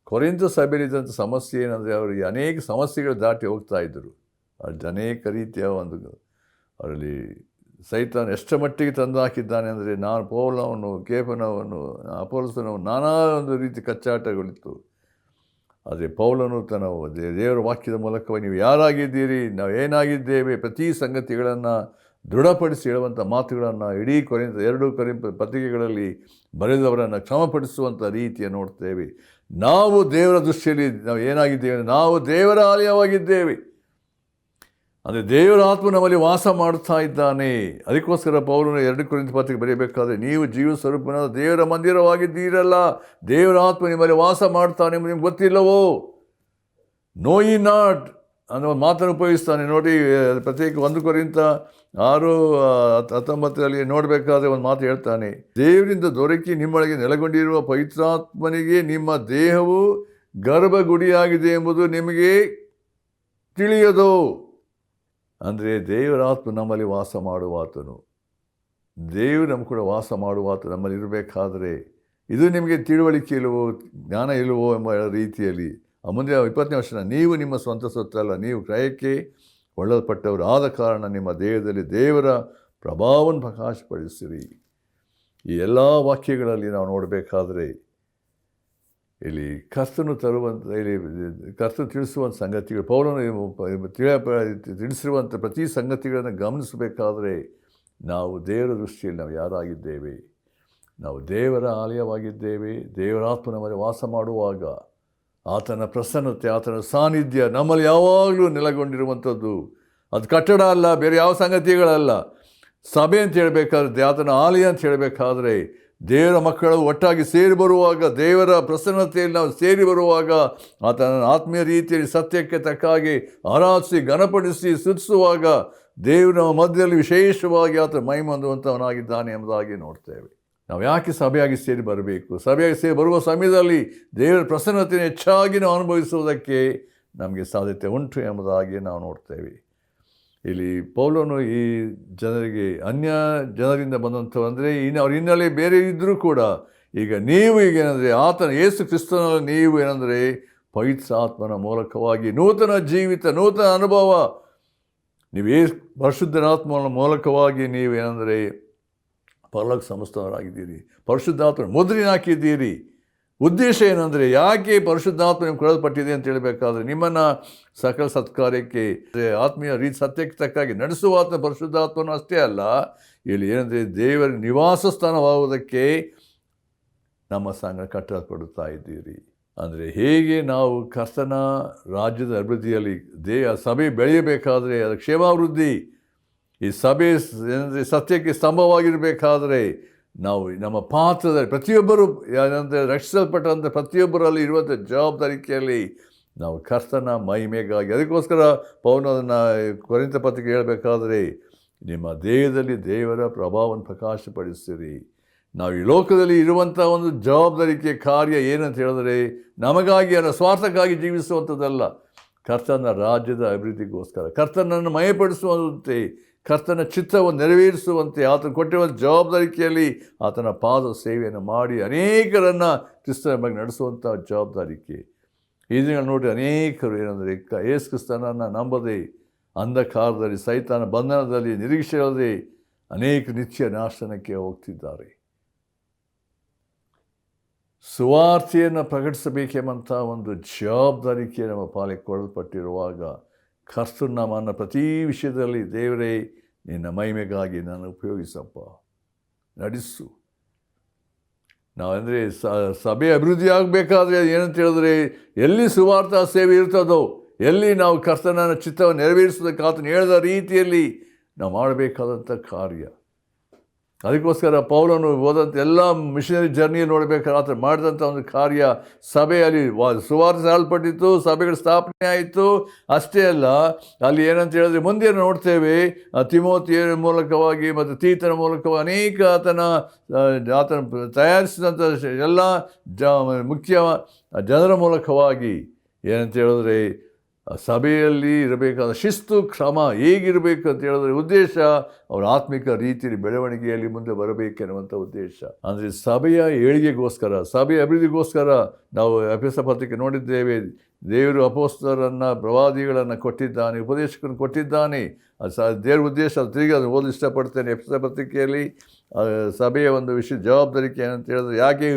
ಕೊರಿಂಥ ಸಭೆಯಲ್ಲಿದ್ದಂಥ ಸಮಸ್ಯೆ ಏನಂದರೆ, ಅವರಿಗೆ ಅನೇಕ ಸಮಸ್ಯೆಗಳು ದಾಟಿ ಹೋಗ್ತಾ ಇದ್ದರು. ಅನೇಕ ರೀತಿಯ ಒಂದು ಅವರಲ್ಲಿ ಸೈತಾನ ಎಷ್ಟರ ಮಟ್ಟಿಗೆ ತಂದು ಹಾಕಿದ್ದಾನೆ ಅಂದರೆ, ನಾನು ಪೌಲನವನು, ಕೇಫನವನು, ಅಪೊಲ್ಲೋಸನವನು, ನಾನಾ ಒಂದು ರೀತಿ ಕಚ್ಚಾಟಗಳಿತ್ತು. ಆದರೆ ಪೌಲನು ತನ್ನ ದೇವರ ವಾಕ್ಯದ ಮೂಲಕವಾಗಿ ನೀವು ಯಾರಾಗಿದ್ದೀರಿ, ನಾವು ಏನಾಗಿದ್ದೇವೆ, ಪ್ರತಿ ಸಂಗತಿಗಳನ್ನು ದೃಢಪಡಿಸಿ ಹೇಳುವಂಥ ಮಾತುಗಳನ್ನು ಇಡೀ ಎರಡು ಕೊರಿಂಥ ಪತ್ರಿಕೆಗಳಲ್ಲಿ ಬರೆದವರನ್ನು ಕ್ಷಮಪಡಿಸುವಂಥ ರೀತಿಯ ನೋಡ್ತೇವೆ. ನಾವು ದೇವರ ದೃಷ್ಟಿಯಲ್ಲಿ ನಾವು ಏನಾಗಿದ್ದೇವೆ, ನಾವು ದೇವರ ಆಲಯವಾಗಿದ್ದೇವೆ. ಅಂದರೆ ದೇವರ ಆತ್ಮ ನಮ್ಮಲ್ಲಿ ವಾಸ ಮಾಡ್ತಾ ಇದ್ದಾನೆ. ಅದಕ್ಕೋಸ್ಕರ ಪೌಲನು 2 ಕೊರಿಂಥ ಪತ್ರಿಕೆ ಬರೆಯಬೇಕಾದ್ರೆ, ನೀವು ಜೀವ ಸ್ವರೂಪನ ದೇವರ ಮಂದಿರವಾಗಿದ್ದೀರಲ್ಲ, ದೇವರ ಆತ್ಮ ನಿಮ್ಮಲ್ಲಿ ವಾಸ ಮಾಡ್ತಾನೆ ಎಂಬುದು ನಿಮ್ಗೆ ಗೊತ್ತಿಲ್ಲವೋ. ನೋ ಯಿ ನಾಟ್ ಅನ್ನೋ ಮಾತನ್ನು ಉಪಯೋಗಿಸ್ತಾನೆ ನೋಡಿ. ಪ್ರತ್ಯೇಕ 1 ಕೊರಿಂಥ 6:19 ನೋಡಬೇಕಾದ್ರೆ ಒಂದು ಮಾತು ಹೇಳ್ತಾನೆ, ದೇವರಿಂದ ದೊರಕಿ ನಿಮ್ಮೊಳಗೆ ನೆಲೆಗೊಂಡಿರುವ ಪವಿತ್ರಾತ್ಮನಿಗೆ ನಿಮ್ಮ ದೇಹವು ಗರ್ಭಗುಡಿಯಾಗಿದೆ ಎಂಬುದು ನಿಮಗೆ ತಿಳಿಯದು. ಅಂದರೆ ದೇವರ ಆತ್ಮ ನಮ್ಮಲ್ಲಿ ವಾಸ ಮಾಡುವಾತನು, ದೇವರು ನಮ್ಮ ಕೂಡ ವಾಸ ಮಾಡುವಾತ ನಮ್ಮಲ್ಲಿ ಇರಬೇಕಾದ್ರೆ ಇದು ನಿಮಗೆ ತಿಳುವಳಿಕೆ ಇಲ್ಲವೋ, ಜ್ಞಾನ ಇಲ್ಲವೋ ಎಂಬ ರೀತಿಯಲ್ಲಿ ಮುಂದೆ 20ನೇ ವರ್ಷ, ನೀವು ನಿಮ್ಮ ಸ್ವಂತ ಸೊತ್ತಲ್ಲ, ನೀವು ಕ್ರಯಕ್ಕೆ ಕೊಳ್ಳಲ್ಪಟ್ಟವರು ಆದ ಕಾರಣ ನಿಮ್ಮ ದೇಹದಲ್ಲಿ ದೇವರ ಪ್ರಭಾವವನ್ನು ಪ್ರಕಾಶಪಡಿಸಿರಿ. ಈ ಎಲ್ಲ ವಾಕ್ಯಗಳಲ್ಲಿ ನಾವು ನೋಡಬೇಕಾದ್ರೆ ಇಲ್ಲಿ ಕರ್ತನು ತಿಳಿಸುವಂಥ ಸಂಗತಿಗಳು, ಪೌಲನು ತಿಳಿಸಿರುವಂಥ ಪ್ರತಿ ಸಂಗತಿಗಳನ್ನು ಗಮನಿಸಬೇಕಾದ್ರೆ ನಾವು ದೇವರ ದೃಷ್ಟಿಯಲ್ಲಿ ನಾವು ಯಾರಾಗಿದ್ದೇವೆ, ನಾವು ದೇವರ ಆಲಯವಾಗಿದ್ದೇವೆ. ದೇವರಾತ್ಮ ನಮ್ಮಲ್ಲಿ ವಾಸ ಮಾಡುವಾಗ ಆತನ ಪ್ರಸನ್ನತೆ, ಆತನ ಸಾನ್ನಿಧ್ಯ ನಮ್ಮಲ್ಲಿ ಯಾವಾಗಲೂ ನೆಲೆಗೊಂಡಿರುವಂಥದ್ದು. ಅದು ಕಟ್ಟಡ ಅಲ್ಲ, ಬೇರೆ ಯಾವ ಸಂಗತಿಗಳಲ್ಲ. ಸಭೆ ಅಂತ ಹೇಳಬೇಕಾದ್ರೆ, ಆತನ ಆಲಯ ಅಂತ ಹೇಳಬೇಕಾದ್ರೆ, ದೇವರ ಮಕ್ಕಳು ಒಟ್ಟಾಗಿ ಸೇರಿ ಬರುವಾಗ, ದೇವರ ಪ್ರಸನ್ನತೆಯಲ್ಲಿ ನಾವು ಸೇರಿ ಬರುವಾಗ, ಆತನ ಆತ್ಮೀಯ ರೀತಿಯಲ್ಲಿ ಸತ್ಯಕ್ಕೆ ತಕ್ಕಾಗಿ ಆರಾಧಿಸಿ ಘನಪಡಿಸಿ ಸ್ತುತಿಸುವಾಗ ದೇವರ ಮಧ್ಯದಲ್ಲಿ ವಿಶೇಷವಾಗಿ ಆತ ಮಹಿಮೆ ಹೊಂದುವಂಥವನಾಗಿದ್ದಾನೆ ಎಂಬುದಾಗಿ ನೋಡ್ತೇವೆ. ನಾವು ಯಾಕೆ ಸಭೆಯಾಗಿ ಸೇರಿ ಬರಬೇಕು? ಸಭೆಯಾಗಿ ಸೇರಿ ಬರುವ ಸಮಯದಲ್ಲಿ ದೇವರ ಪ್ರಸನ್ನತೆಯನ್ನು ಹೆಚ್ಚಾಗಿ ನಾವು ಅನುಭವಿಸುವುದಕ್ಕೆ ನಮಗೆ ಸಾಧ್ಯತೆ ಉಂಟು ಎಂಬುದಾಗಿ ನಾವು ನೋಡ್ತೇವೆ. ಇಲ್ಲಿ ಪೌಲನು ಈ ಜನರಿಗೆ, ಅನ್ಯ ಜನರಿಂದ ಬಂದಂಥವು ಅಂದರೆ ಅವ್ರ ಹಿನ್ನೆಲೆ ಬೇರೆ ಇದ್ದರೂ ಕೂಡ, ಈಗ ನೀವು ಏನಂದರೆ ಆತನ ಯೇಸು ಕ್ರಿಸ್ತನಲ್ಲಿ ನೀವು ಏನಂದರೆ ಪವಿತ್ರ ಆತ್ಮನ ಮೂಲಕವಾಗಿ ನೂತನ ಜೀವಿತ, ನೂತನ ಅನುಭವ, ನೀವು ಪರಿಶುದ್ಧನಾತ್ಮನ ಮೂಲಕವಾಗಿ ನೀವು ಏನಂದರೆ ಪರಲೋಕ ಸಮಸ್ತವರಾಗಿದ್ದೀರಿ, ಪರಿಶುದ್ಧಾತ್ಮ ಮುದ್ರೆನ ಹಾಕಿದ್ದೀರಿ. ಉದ್ದೇಶ ಏನಂದರೆ, ಯಾಕೆ ಪರಿಶುದ್ಧಾತ್ಮ ನಿಮ್ಗೆ ಕೊಡಲ್ಪಟ್ಟಿದೆ ಅಂತ ಹೇಳಬೇಕಾದ್ರೆ, ನಿಮ್ಮನ್ನು ಸಕಲ ಸತ್ಕಾರ್ಯಕ್ಕೆ ಆತ್ಮೀಯ ರೀತಿ ಸತ್ಯಕ್ಕೆ ತಕ್ಕಾಗಿ ನಡೆಸುವ ಆತ್ಮ ಪರಿಶುದ್ಧಾತ್ಮನೂ ಅಷ್ಟೇ ಅಲ್ಲ, ಇಲ್ಲಿ ಏನಂದರೆ ದೇವರ ನಿವಾಸ ಸ್ಥಾನವಾಗುವುದಕ್ಕೆ ನಮ್ಮ ಸಂಘ ಕಟ್ಟಲ್ಪಡುತ್ತಾ ಇದ್ದೀರಿ. ಅಂದರೆ ಹೇಗೆ ನಾವು ಕರ್ತನ ರಾಜ್ಯದ ಅಭಿವೃದ್ಧಿಯಲ್ಲಿ ಸಭೆ ಬೆಳೆಯಬೇಕಾದರೆ ಅದು ಕ್ಷೇಮಾಭಿವೃದ್ಧಿ, ಈ ಸಭೆ ಏನಂದರೆ ಸತ್ಯಕ್ಕೆ ಸ್ತಂಭವಾಗಿರಬೇಕಾದರೆ ನಾವು ನಮ್ಮ ಪಾತ್ರದಲ್ಲಿ ಪ್ರತಿಯೊಬ್ಬರು ಏನಂದರೆ ರಕ್ಷಿಸಲ್ಪಟ್ಟಂಥ ಪ್ರತಿಯೊಬ್ಬರಲ್ಲಿ ಇರುವಂಥ ಜವಾಬ್ದಾರಿಕೆಯಲ್ಲಿ ನಾವು ಕರ್ತನ ಮಹಿಮೆಗಾಗಿ, ಅದಕ್ಕೋಸ್ಕರ ಪೌಲನು ಕೊರಿಂಥ ಪತ್ರಿಕೆ ಹೇಳಬೇಕಾದ್ರೆ, ನಿಮ್ಮ ದೇಹದಲ್ಲಿ ದೇವರ ಪ್ರಭಾವವನ್ನು ಪ್ರಕಾಶಪಡಿಸಿರಿ. ನಾವು ಈ ಲೋಕದಲ್ಲಿ ಇರುವಂಥ ಒಂದು ಜವಾಬ್ದಾರಿಕೆ ಕಾರ್ಯ ಏನಂತ ಹೇಳಿದ್ರೆ, ನಮಗಾಗಿ ಅಲ್ಲ, ಸ್ವಾರ್ಥಕ್ಕಾಗಿ ಜೀವಿಸುವಂಥದ್ದಲ್ಲ, ಕರ್ತನ ರಾಜ್ಯದ ಅಭಿವೃದ್ಧಿಗೋಸ್ಕರ, ಕರ್ತನನ್ನು ಮಯಪಡಿಸುವಂತೆ, ಕರ್ತನ ಚಿತ್ತವನ್ನು ನೆರವೇರಿಸುವಂತೆ ಆತನ ಕೊಟ್ಟಿರುವ ಜವಾಬ್ದಾರಿಕೆಯಲ್ಲಿ ಆತನ ಪಾದ ಸೇವೆಯನ್ನು ಮಾಡಿ ಅನೇಕರನ್ನು ಕ್ರಿಸ್ತನ ಬಗ್ಗೆ ನಡೆಸುವಂಥ ಜವಾಬ್ದಾರಿಕೆ. ಈ ದಿನ ನೋಡಿ, ಅನೇಕರು ಏನಂದರೆ ಯೇಸು ಕ್ರಿಸ್ತನನ್ನು ನಂಬದೆ ಅಂಧಕಾರದಲ್ಲಿ, ಸೈತಾನ ಬಂಧನದಲ್ಲಿ, ನಿರೀಕ್ಷೆಯಲ್ಲದೆ ಅನೇಕ ನಿತ್ಯ ನಾಶನಕ್ಕೆ ಹೋಗ್ತಿದ್ದಾರೆ. ಸುವಾರ್ತೆಯನ್ನು ಪ್ರಕಟಿಸಬೇಕೆಂಬಂಥ ಒಂದು ಜವಾಬ್ದಾರಿಕೆ ನಮ್ಮ ಪಾಲಿಗೆ ಕೊಡಲ್ಪಟ್ಟಿರುವಾಗ, ಕರ್ತನು ನಮ್ಮನ್ನು ಪ್ರತಿ ವಿಷಯದಲ್ಲಿ ದೇವರೇ ನಿನ್ನ ಮಹಿಮೆಗಾಗಿ ನಾನು ಉಪಯೋಗಿಸಪ್ಪ, ನಡೆಸು. ನಾವಂದರೆ ಸಭೆ ಅಭಿವೃದ್ಧಿ ಆಗಬೇಕಾದ್ರೆ ಏನಂತ ಹೇಳಿದ್ರೆ, ಎಲ್ಲಿ ಸುವಾರ್ಥ ಸೇವೆ ಇರ್ತದೋ, ಎಲ್ಲಿ ನಾವು ಕರ್ತನ ಚಿತ್ತವನ್ನು ನೆರವೇರಿಸೋದಕ್ಕೆ ಆತನು ಹೇಳಿದ ರೀತಿಯಲ್ಲಿ ನಾವು ಮಾಡಬೇಕಾದಂಥ ಕಾರ್ಯ. ಅದಕ್ಕೋಸ್ಕರ ಪೌಲನು ಹೋದಂಥ ಎಲ್ಲ ಮಿಷನರಿ ಜರ್ನಿಯಲ್ಲಿ ನೋಡಬೇಕಾದ್ರೆ ಆತ ಮಾಡಿದಂಥ ಒಂದು ಕಾರ್ಯ, ಸಭೆಯಲ್ಲಿ ಸುವಾರ್ತೆ ಸಾಲ್ಪಟ್ಟಿತ್ತು, ಸಭೆಗಳ ಸ್ಥಾಪನೆ ಆಯಿತು. ಅಷ್ಟೇ ಅಲ್ಲ, ಅಲ್ಲಿ ಏನಂತ ಹೇಳಿದ್ರೆ ಮುಂದೆ ನೋಡ್ತೇವೆ, ತಿಮೋತಿಯ ಮೂಲಕವಾಗಿ ಮತ್ತು ತೀತನ ಮೂಲಕವಾಗಿ ಅನೇಕ ಆತನ ತಯಾರಿಸಿದಂಥ ಎಲ್ಲ ಮುಖ್ಯ ಜನರ ಮೂಲಕವಾಗಿ ಏನಂತ ಹೇಳಿದ್ರೆ ಸಭೆಯಲ್ಲಿ ಇರಬೇಕಾದ ಶಿಸ್ತು ಕ್ರಮ ಹೇಗಿರಬೇಕು ಅಂತ ಹೇಳಿದ್ರೆ ಉದ್ದೇಶ ಅವರ ಆತ್ಮಿಕ ರೀತಿಯಲ್ಲಿ ಬೆಳವಣಿಗೆಯಲ್ಲಿ ಮುಂದೆ ಬರಬೇಕೆನ್ನುವಂಥ ಉದ್ದೇಶ. ಅಂದರೆ ಸಭೆಯ ಏಳಿಗೆಗೋಸ್ಕರ, ಸಭೆಯ ಅಭಿವೃದ್ಧಿಗೋಸ್ಕರ ನಾವು ಎಫೆಸ ಪತ್ರಿಕೆ ನೋಡಿದ್ದೇವೆ. ದೇವರು ಅಪೊಸ್ತಲರನ್ನು, ಪ್ರವಾದಿಗಳನ್ನು ಕೊಟ್ಟಿದ್ದಾನೆ, ಉಪದೇಶಕರನ್ನು ಕೊಟ್ಟಿದ್ದಾನೆ. ಅದು ದೇವರ ಉದ್ದೇಶ. ತಿರುಗಿ ಅದನ್ನು ಓದಲು ಇಷ್ಟಪಡ್ತೇನೆ. ಎಫೆಸ ಪತ್ರಿಕೆಯಲ್ಲಿ ಸಭೆಯ ಒಂದು ವಿಷಯ ಜವಾಬ್ದಾರಿಕೆ ಏನಂತ ಹೇಳಿದ್ರೆ ಯಾಕೆ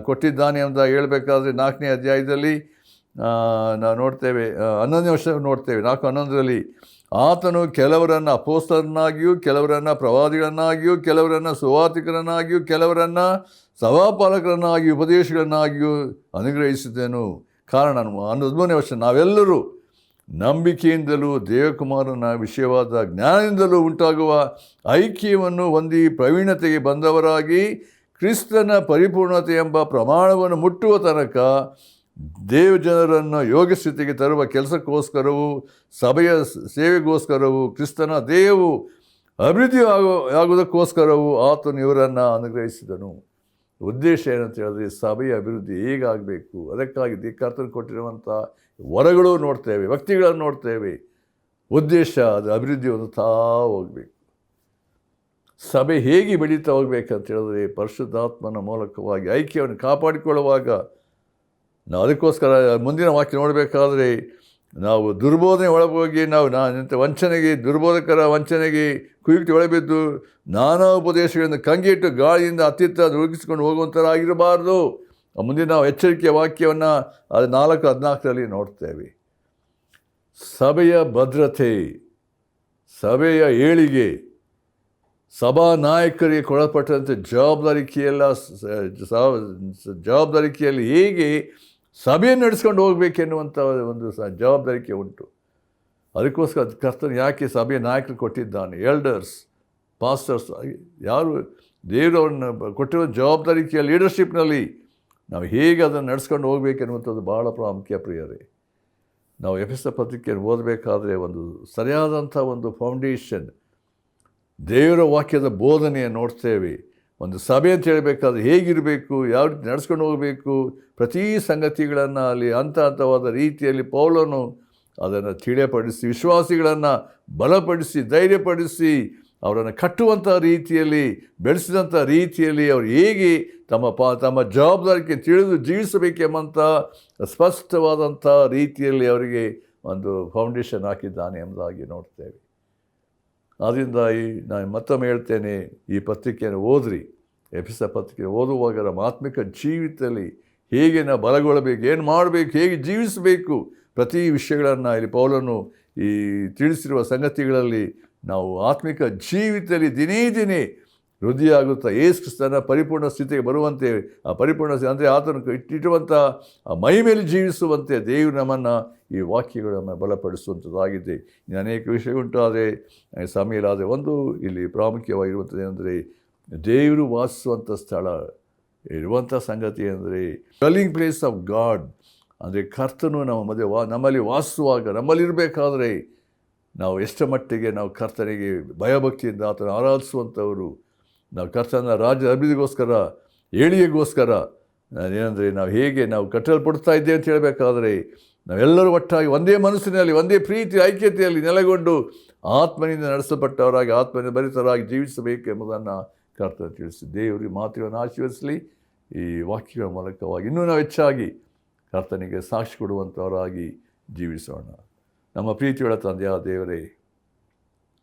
ಕೊಟ್ಟಿದ್ದಾನೆ ಅಂತ ಹೇಳಬೇಕಾದ್ರೆ 4ನೇ ಅಧ್ಯಾಯದಲ್ಲಿ ನಾವು ನೋಡ್ತೇವೆ, 11ನೇ ವರ್ಷ ನೋಡ್ತೇವೆ. 4:11 ಆತನು ಕೆಲವರನ್ನು ಅಪೊಸ್ತಲರನ್ನಾಗಿಯೂ, ಕೆಲವರನ್ನು ಪ್ರವಾದಿಗಳನ್ನಾಗಿಯೂ, ಕೆಲವರನ್ನು ಸುವಾರ್ತಿಕರನ್ನಾಗಿಯೂ, ಕೆಲವರನ್ನು ಸಭಾಪಾಲಕರನ್ನಾಗಿಯೂ, ಉಪದೇಶಗಳನ್ನಾಗಿಯೂ ಅನುಗ್ರಹಿಸಿದೆನು. ಕಾರಣ 11ನೇ ವರ್ಷ ನಾವೆಲ್ಲರೂ ನಂಬಿಕೆಯಿಂದಲೂ ದೇವಕುಮಾರನ ವಿಷಯವಾದ ಜ್ಞಾನದಿಂದಲೂ ಉಂಟಾಗುವ ಐಕ್ಯವನ್ನು ಹೊಂದಿ ಪ್ರವೀಣತೆಗೆ ಬಂದವರಾಗಿ ಕ್ರಿಸ್ತನ ಪರಿಪೂರ್ಣತೆ ಎಂಬ ಪ್ರಮಾಣವನ್ನು ಮುಟ್ಟುವ ತನಕ ದೇವಜನರನ್ನು ಯೋಗಸ್ಥಿತಿಗೆ ತರುವ ಕೆಲಸಕ್ಕೋಸ್ಕರವೂ ಸಭೆಯ ಸೇವೆಗೋಸ್ಕರವೂ ಕ್ರಿಸ್ತನ ದೇಹವು ಅಭಿವೃದ್ಧಿ ಆಗುವುದಕ್ಕೋಸ್ಕರವೂ ಆತನು ಇವರನ್ನು ಅನುಗ್ರಹಿಸಿದನು. ಉದ್ದೇಶ ಏನಂತ ಹೇಳಿದ್ರೆ ಸಭೆಯ ಅಭಿವೃದ್ಧಿ ಹೇಗಾಗಬೇಕು, ಅದಕ್ಕಾಗಿ ಕರ್ತನು ಕೊಟ್ಟಿರುವಂಥ ವರಗಳು ನೋಡ್ತೇವೆ, ವ್ಯಕ್ತಿಗಳನ್ನು ನೋಡ್ತೇವೆ. ಉದ್ದೇಶ ಅದು ಅಭಿವೃದ್ಧಿ ಹೊಂದುತ್ತಾ ಹೋಗಬೇಕು. ಸಭೆ ಹೇಗೆ ಬೆಳೀತಾ ಹೋಗ್ಬೇಕಂತ ಹೇಳಿದ್ರೆ ಪರಿಶುದ್ಧಾತ್ಮನ ಮೂಲಕವಾಗಿ ಐಕ್ಯವನ್ನು ಕಾಪಾಡಿಕೊಳ್ಳುವಾಗ ನಾವು ಅದಕ್ಕೋಸ್ಕರ ಮುಂದಿನ ವಾಕ್ಯ ನೋಡಬೇಕಾದ್ರೆ ನಾವು ದುರ್ಬೋಧನೆ ಒಳಗೋಗಿ ನಾವು ವಂಚನೆಗೆ, ದುರ್ಬೋಧಕರ ವಂಚನೆಗೆ ಕುಯುಕ್ತಿ ಒಳಬಿದ್ದು ನಾನಾ ಉಪದೇಶಗಳಿಂದ ಕಂಗೆಟ್ಟು ಗಾಳಿಯಿಂದ ಅತ್ತಿತ್ತ ನುಗ್ಗಿಸಿಕೊಂಡು ಹೋಗುವಂಥರಾಗಿರಬಾರ್ದು. ಮುಂದೆ ನಾವು ಎಚ್ಚರಿಕೆಯ ವಾಕ್ಯವನ್ನು ಅದು 4:14 ನೋಡ್ತೇವೆ. ಸಭೆಯ ಭದ್ರತೆ, ಸಭೆಯ ಏಳಿಗೆ, ಸಭಾ ನಾಯಕರಿಗೆ ಕೊಡಲ್ಪಟ್ಟಂಥ ಜವಾಬ್ದಾರಿಕೆಯಲ್ಲಿ ಹೇಗೆ ಸಭೆಯನ್ನು ನಡೆಸ್ಕೊಂಡು ಹೋಗಬೇಕೆನ್ನುವಂಥ ಒಂದು ಜವಾಬ್ದಾರಿಕೆ ಉಂಟು. ಅದಕ್ಕೋಸ್ಕರ ಕರ್ತನು ಯಾಕೆ ಸಭೆಯ ನಾಯಕರು ಕೊಟ್ಟಿದ್ದಾನೆ, ಎಲ್ಡರ್ಸ್, ಪಾಸ್ಟರ್ಸ್, ಯಾರು ದೇವರು ಅವ್ರನ್ನ ಕೊಟ್ಟಿರೋ ಜವಾಬ್ದಾರಿಕೆಯ ಲೀಡರ್ಶಿಪ್ನಲ್ಲಿ ನಾವು ಹೇಗೆ ಅದನ್ನು ನಡೆಸ್ಕೊಂಡು ಹೋಗಬೇಕೆನ್ನುವಂಥದ್ದು ಭಾಳ ಪ್ರಾಮುಖ್ಯ. ಪ್ರಿಯರೇ, ನಾವು ಎಫೆಸ ಪತ್ರಿಕೆಯನ್ನು ಓದಬೇಕಾದ್ರೆ ಒಂದು ಸರಿಯಾದಂಥ ಒಂದು ಫೌಂಡೇಶನ್, ದೇವರ ವಾಕ್ಯದ ಬೋಧನೆಯನ್ನು ನೋಡ್ತೇವೆ. ಒಂದು ಸಭೆ ಅಂತ ಹೇಳಬೇಕಾದ್ರೆ ಹೇಗಿರಬೇಕು, ಯಾವ ರೀತಿ ನಡೆಸ್ಕೊಂಡು ಹೋಗಬೇಕು, ಪ್ರತಿ ಸಂಗತಿಗಳನ್ನು ಅಲ್ಲಿ ಹಂತವಾದ ರೀತಿಯಲ್ಲಿ ಪೌಲನು ಅದನ್ನು ತಿಳಿಯಪಡಿಸಿ ವಿಶ್ವಾಸಿಗಳನ್ನು ಬಲಪಡಿಸಿ ಧೈರ್ಯಪಡಿಸಿ ಅವರನ್ನು ಕಟ್ಟುವಂಥ ರೀತಿಯಲ್ಲಿ ಬೆಳೆಸಿದಂಥ ರೀತಿಯಲ್ಲಿ ಅವರು ಹೇಗೆ ತಮ್ಮ ಜವಾಬ್ದಾರಿಕೆ ತಿಳಿದು ಜೀವಿಸಬೇಕೆಂಬಂಥ ಸ್ಪಷ್ಟವಾದಂಥ ರೀತಿಯಲ್ಲಿ ಅವರಿಗೆ ಒಂದು ಫೌಂಡೇಶನ್ ಹಾಕಿದ್ದಾನೆ ಎಂಬುದಾಗಿ ನೋಡ್ತೇವೆ. ಆದ್ದರಿಂದ ನಾನು ಮತ್ತೊಮ್ಮೆ ಹೇಳ್ತೇನೆ, ಈ ಪತ್ರಿಕೆಯನ್ನು ಓದ್ರಿ. ಎಫೆಸ ಪತ್ರಿಕೆಯನ್ನು ಓದುವಾಗ ನಮ್ಮ ಆತ್ಮಿಕ ಜೀವಿತದಲ್ಲಿ ಹೇಗೆ ನಾವು ಬಲಗೊಳ್ಳಬೇಕು, ಏನು ಮಾಡಬೇಕು, ಹೇಗೆ ಜೀವಿಸಬೇಕು, ಪ್ರತಿ ವಿಷಯಗಳನ್ನು ಇಲ್ಲಿ ಪೌಲನು ಈ ತಿಳಿಸಿರುವ ಸಂಗತಿಗಳಲ್ಲಿ ನಾವು ಆತ್ಮಿಕ ಜೀವಿತದಲ್ಲಿ ದಿನೇ ದಿನೇ ವೃದ್ಧಿಯಾಗುತ್ತಾ ಯೇಸು ಕ್ರಿಸ್ತನ ಪರಿಪೂರ್ಣ ಸ್ಥಿತಿಗೆ ಬರುವಂತೆ, ಆ ಪರಿಪೂರ್ಣ ಅಂದರೆ ಆತನು ಇಟ್ಟಿರುವಂಥ ಆ ಮೈ ಮೇಲೆ ಜೀವಿಸುವಂತೆ ದೇವರು ನಮ್ಮನ್ನು ಈ ವಾಕ್ಯಗಳನ್ನು ಬಲಪಡಿಸುವಂಥದ್ದಾಗಿದೆ. ಇನ್ನು ಅನೇಕ ವಿಷಯವುಂಟು, ಆದರೆ ಸಮಯ ಇಲ್ಲದೆ ಒಂದು ಇಲ್ಲಿ ಪ್ರಾಮುಖ್ಯವಾಗಿರುವಂಥದ್ದು ಏನಂದರೆ ದೇವರು ವಾಸಿಸುವಂಥ ಸ್ಥಳ ಇರುವಂಥ ಸಂಗತಿ ಅಂದರೆ ಡ್ವೆಲ್ಲಿಂಗ್ ಪ್ಲೇಸ್ ಆಫ್ ಗಾಡ್. ಅಂದರೆ ಕರ್ತನು ನಮ್ಮಲ್ಲಿ ವಾಸಿಸುವಾಗ, ನಮ್ಮಲ್ಲಿರಬೇಕಾದ್ರೆ ನಾವು ಎಷ್ಟು ಮಟ್ಟಿಗೆ ನಾವು ಕರ್ತನಿಗೆ ಭಯಭಕ್ತಿಯಿಂದ ಆತನ ಆರಾಧಿಸುವಂಥವರು, ನಾವು ಕರ್ತನ ರಾಜ್ಯದ ಅಭಿವೃದ್ಧಿಗೋಸ್ಕರ, ಏಳಿಗೆಗೋಸ್ಕರ ಏನಂದರೆ ನಾವು ಹೇಗೆ ನಾವು ಕಟ್ಟಲ್ಪಡ್ತಾ ಇದ್ದೇವೆ ಅಂತ ಹೇಳಬೇಕಾದ್ರೆ ನಾವೆಲ್ಲರೂ ಒಟ್ಟಾಗಿ ಒಂದೇ ಮನಸ್ಸಿನಲ್ಲಿ, ಒಂದೇ ಪ್ರೀತಿ ಐಕ್ಯತೆಯಲ್ಲಿ ನೆಲೆಗೊಂಡು ಆತ್ಮನಿಂದ ನಡೆಸಲ್ಪಟ್ಟವರಾಗಿ, ಆತ್ಮನಿಂದ ಭರಿತರಾಗಿ ಜೀವಿಸಬೇಕು ಎಂಬುದನ್ನು ಕರ್ತನ ತಿಳಿಸಿ ದೇವರಿಗೆ ಮಾತುಗಳನ್ನು ಆಶೀರ್ವದಿಸಲಿ. ಈ ವಾಕ್ಯಗಳ ಮೂಲಕವಾಗಿ ಇನ್ನೂ ನಾವು ಹೆಚ್ಚಾಗಿ ಕರ್ತನಿಗೆ ಸಾಕ್ಷಿ ಕೊಡುವಂಥವರಾಗಿ ಜೀವಿಸೋಣ. ನಮ್ಮ ಪ್ರೀತಿಯುಳ್ಳ ತಂದೆಯಾದ ದೇವರೇ,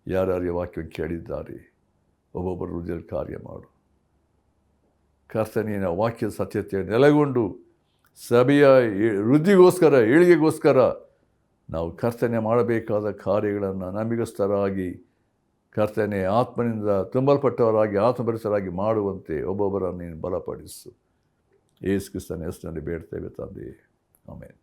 ಯಾರ್ಯಾರು ವಾಕ್ಯವನ್ನು ಕೇಳಿದ್ದಾರೆ ಒಬ್ಬೊಬ್ಬರು ಹೃದಯದಲ್ಲಿ ಕಾರ್ಯ ಮಾಡು. ಕರ್ತನಿನ ವಾಕ್ಯದ ಸತ್ಯತೆಯನ್ನು ನೆಲೆಗೊಂಡು ಸಭೆಯ ವೃದ್ಧಿಗೋಸ್ಕರ, ಏಳಿಗೆಗೋಸ್ಕರ ನಾವು ಕರ್ತನೆ ಮಾಡಬೇಕಾದ ಕಾರ್ಯಗಳನ್ನು ನಂಬಿಗಸ್ತರಾಗಿ ಕರ್ತನೆ ಆತ್ಮನಿಂದ ತುಂಬಲ್ಪಟ್ಟವರಾಗಿ ಆತ್ಮಭರಿತರಾಗಿ ಮಾಡುವಂತೆ ಒಬ್ಬೊಬ್ಬರನ್ನು ನೀನು ಬಲಪಡಿಸು. ಯೇಸು ಕ್ರಿಸ್ತನ ಹೆಸರಿನಲ್ಲಿ ಬೇಡ್ತೇವೆ ತಂದೆಯೇ, ಆಮೆನ್.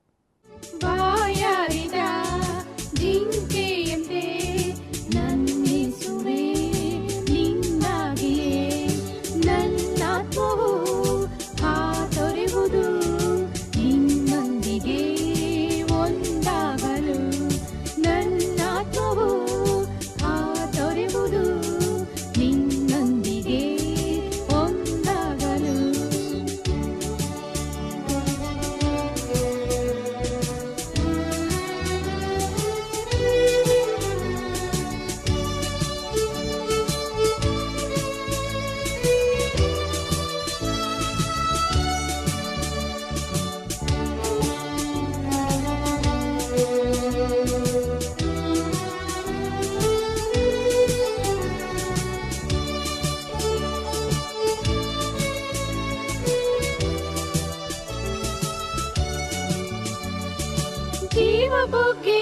ಪ್ರಭುಗೆ